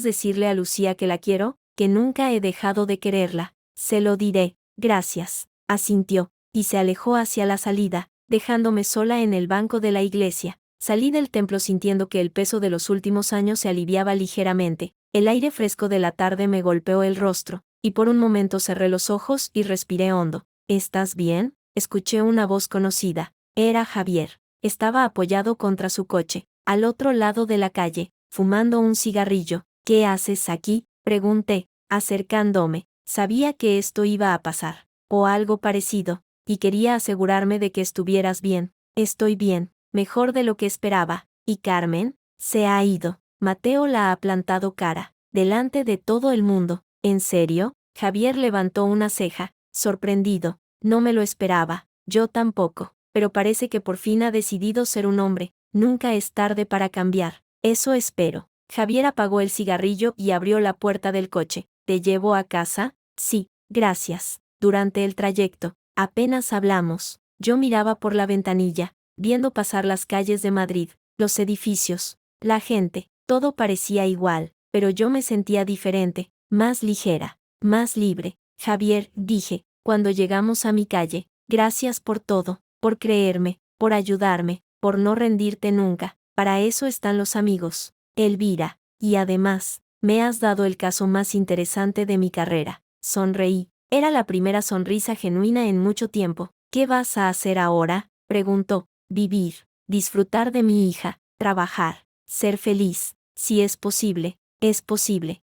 decirle a Lucía que la quiero, que nunca he dejado de quererla? Se lo diré, gracias, asintió, y se alejó hacia la salida, dejándome sola en el banco de la iglesia. Salí del templo sintiendo que el peso de los últimos años se aliviaba ligeramente. El aire fresco de la tarde me golpeó el rostro, y por un momento cerré los ojos y respiré hondo. ¿Estás bien? Escuché una voz conocida. Era Javier. Estaba apoyado contra su coche, al otro lado de la calle, fumando un cigarrillo. ¿Qué haces aquí?, pregunté, acercándome. Sabía que esto iba a pasar, o algo parecido, y quería asegurarme de que estuvieras bien. Estoy bien, mejor de lo que esperaba. ¿Y Carmen? Se ha ido. Mateo la ha plantado cara, delante de todo el mundo. ¿En serio? Javier levantó una ceja, sorprendido. No me lo esperaba, yo tampoco, pero parece que por fin ha decidido ser un hombre. Nunca es tarde para cambiar. Eso espero. Javier apagó el cigarrillo y abrió la puerta del coche. ¿Te llevo a casa? Sí, gracias. Durante el trayecto, apenas hablamos. Yo miraba por la ventanilla, viendo pasar las calles de Madrid, los edificios, la gente, todo parecía igual, pero yo me sentía diferente, más ligera, más libre. Javier, dije, cuando llegamos a mi calle, gracias por todo, por creerme, por ayudarme, por no rendirte nunca. Para eso están los amigos. Elvira, y además, me has dado el caso más interesante de mi carrera. Sonreí. Era la primera sonrisa genuina en mucho tiempo. ¿Qué vas a hacer ahora?, preguntó. Vivir, disfrutar de mi hija, trabajar, ser feliz. Si es posible,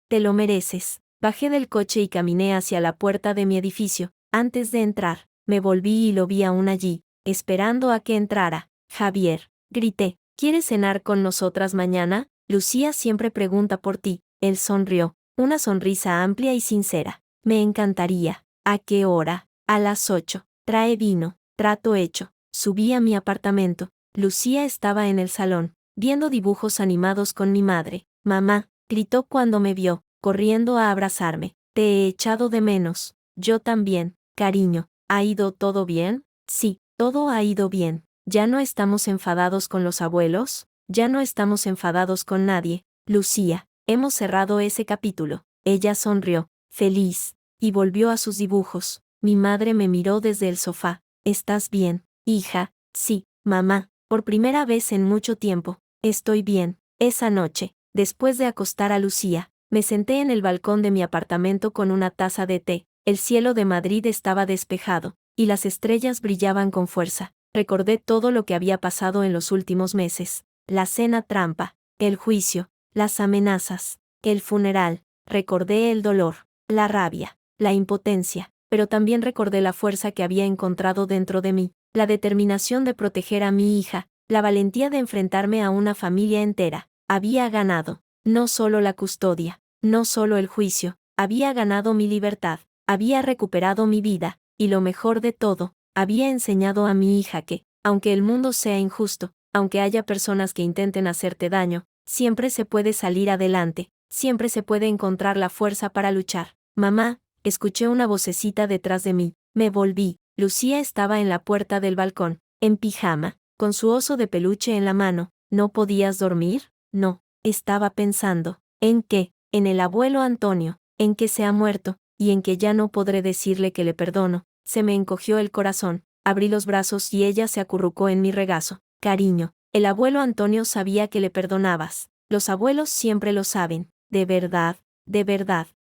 te lo mereces. Bajé del coche y caminé hacia la puerta de mi edificio. Antes de entrar, me volví y lo vi aún allí, esperando a que entrara. Javier, grité, ¿quieres cenar con nosotras mañana? Lucía siempre pregunta por ti. Él sonrió, una sonrisa amplia y sincera. Me encantaría. ¿A qué hora? A las 8. Trae vino. Trato hecho. Subí a mi apartamento. Lucía estaba en el salón, viendo dibujos animados con mi madre. Mamá, gritó cuando me vio, corriendo a abrazarme. Te he echado de menos. Yo también, cariño. ¿Ha ido todo bien? Sí, todo ha ido bien. ¿Ya no estamos enfadados con los abuelos? Ya no estamos enfadados con nadie. Lucía, hemos cerrado ese capítulo. Ella sonrió, feliz, y volvió a sus dibujos. Mi madre me miró desde el sofá. ¿Estás bien, hija? Sí, mamá, por primera vez en mucho tiempo. Estoy bien. Esa noche, después de acostar a Lucía, me senté en el balcón de mi apartamento con una taza de té. El cielo de Madrid estaba despejado, y las estrellas brillaban con fuerza. Recordé todo lo que había pasado en los últimos meses. La cena trampa, el juicio, las amenazas, el funeral. Recordé el dolor, la rabia, la impotencia. pero también recordé la fuerza que había encontrado dentro de mí, la determinación de proteger a mi hija, la valentía de enfrentarme a una familia entera. Había ganado, no solo la custodia, no solo el juicio, había ganado mi libertad, había recuperado mi vida, y lo mejor de todo, había enseñado a mi hija que, aunque el mundo sea injusto, aunque haya personas que intenten hacerte daño, siempre se puede salir adelante, siempre se puede encontrar la fuerza para luchar. Mamá, escuché una vocecita detrás de mí, me volví. Lucía estaba en la puerta del balcón, en pijama, con su oso de peluche en la mano. ¿No podías dormir? No, estaba pensando. ¿En qué? En el abuelo Antonio, en que se ha muerto, y en que ya no podré decirle que le perdono. Se me encogió el corazón, abrí los brazos y ella se acurrucó en mi regazo. Cariño, el abuelo Antonio sabía que le perdonabas. Los abuelos siempre lo saben, de verdad,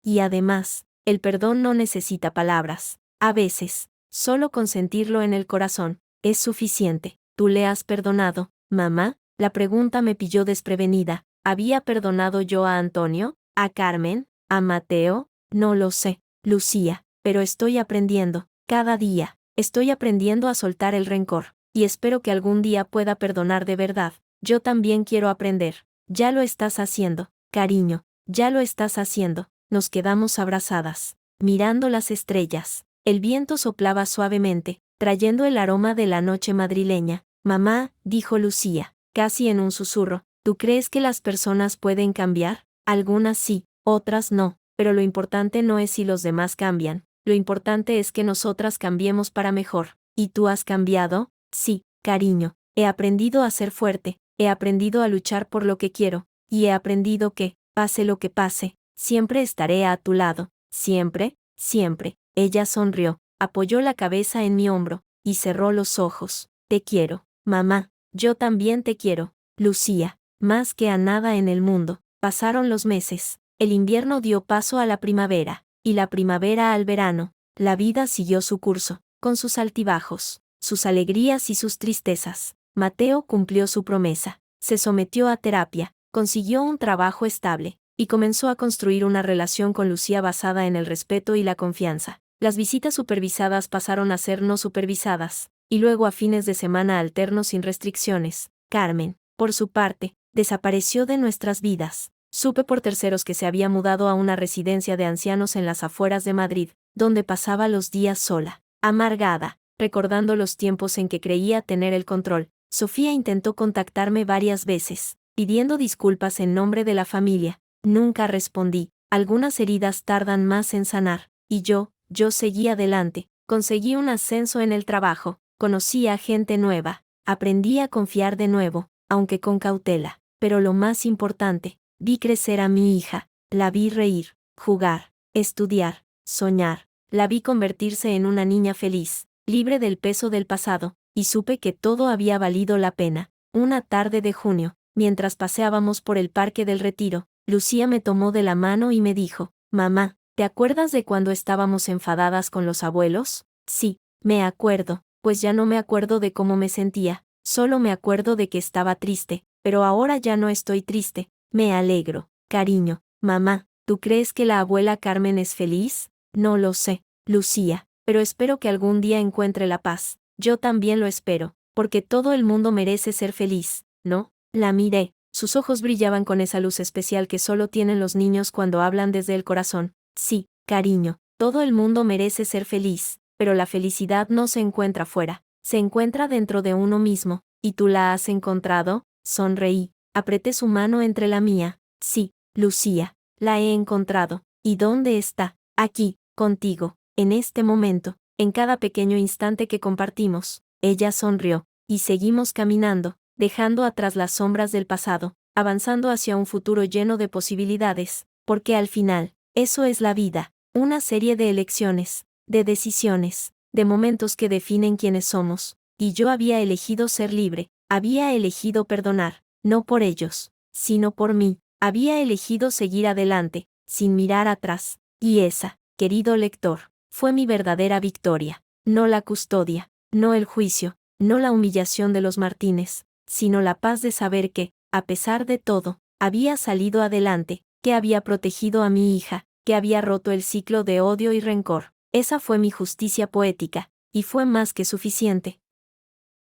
y además, el perdón no necesita palabras. A veces, solo con sentirlo en el corazón, es suficiente. ¿Tú le has perdonado, mamá? La pregunta me pilló desprevenida. ¿Había perdonado yo a Antonio? ¿A Carmen? ¿A Mateo? No lo sé, Lucía, pero estoy aprendiendo. Cada día, estoy aprendiendo a soltar el rencor, y espero que algún día pueda perdonar de verdad. Yo también quiero aprender. Ya lo estás haciendo, cariño, ya lo estás haciendo. Nos quedamos abrazadas, mirando las estrellas. El viento soplaba suavemente, trayendo el aroma de la noche madrileña. Mamá, dijo Lucía, casi en un susurro, ¿tú crees que las personas pueden cambiar? Algunas sí, otras no, pero lo importante no es si los demás cambian, lo importante es que nosotras cambiemos para mejor. ¿Y tú has cambiado? Sí, cariño, he aprendido a ser fuerte, he aprendido a luchar por lo que quiero, y he aprendido que, pase lo que pase, siempre estaré a tu lado, siempre, siempre. Ella sonrió, apoyó la cabeza en mi hombro, y cerró los ojos. Te quiero, mamá, yo también te quiero, Lucía, más que a nada en el mundo. Pasaron los meses, el invierno dio paso a la primavera, y la primavera al verano. La vida siguió su curso, con sus altibajos, sus alegrías y sus tristezas. Mateo cumplió su promesa, se sometió a terapia, consiguió un trabajo estable, y comenzó a construir una relación con Lucía basada en el respeto y la confianza. Las visitas supervisadas pasaron a ser no supervisadas, y luego a fines de semana alternos sin restricciones. Carmen, por su parte, desapareció de nuestras vidas. Supe por terceros que se había mudado a una residencia de ancianos en las afueras de Madrid, donde pasaba los días sola, amargada, recordando los tiempos en que creía tener el control. Sofía intentó contactarme varias veces, pidiendo disculpas en nombre de la familia. Nunca respondí. Algunas heridas tardan más en sanar, y yo seguí adelante. Conseguí un ascenso en el trabajo, conocí a gente nueva, aprendí a confiar de nuevo, aunque con cautela. Pero lo más importante, vi crecer a mi hija, la vi reír, jugar, estudiar, soñar, la vi convertirse en una niña feliz, libre del peso del pasado, y supe que todo había valido la pena. Una tarde de junio, mientras paseábamos por el Parque del Retiro, Lucía me tomó de la mano y me dijo, mamá, ¿te acuerdas de cuando estábamos enfadadas con los abuelos? Sí, me acuerdo, pues ya no me acuerdo de cómo me sentía, solo me acuerdo de que estaba triste, pero ahora ya no estoy triste, me alegro. Cariño, mamá, ¿tú crees que la abuela Carmen es feliz? No lo sé, Lucía, pero espero que algún día encuentre la paz. Yo también lo espero, porque todo el mundo merece ser feliz, ¿no? La miré. Sus ojos brillaban con esa luz especial que solo tienen los niños cuando hablan desde el corazón. Sí, cariño, todo el mundo merece ser feliz, pero la felicidad no se encuentra fuera, se encuentra dentro de uno mismo. ¿Y tú la has encontrado? Sonreí, apreté su mano entre la mía. Sí, Lucía, la he encontrado. ¿Y dónde está? Aquí, contigo, en este momento, en cada pequeño instante que compartimos. Ella sonrió, y seguimos caminando, dejando atrás las sombras del pasado, avanzando hacia un futuro lleno de posibilidades, porque al final, eso es la vida, una serie de elecciones, de decisiones, de momentos que definen quiénes somos, y yo había elegido ser libre, había elegido perdonar, no por ellos, sino por mí, había elegido seguir adelante, sin mirar atrás, y esa, querido lector, fue mi verdadera victoria, no la custodia, no el juicio, no la humillación de los Martínez, sino la paz de saber que, a pesar de todo, había salido adelante, que había protegido a mi hija, que había roto el ciclo de odio y rencor. Esa fue mi justicia poética, y fue más que suficiente.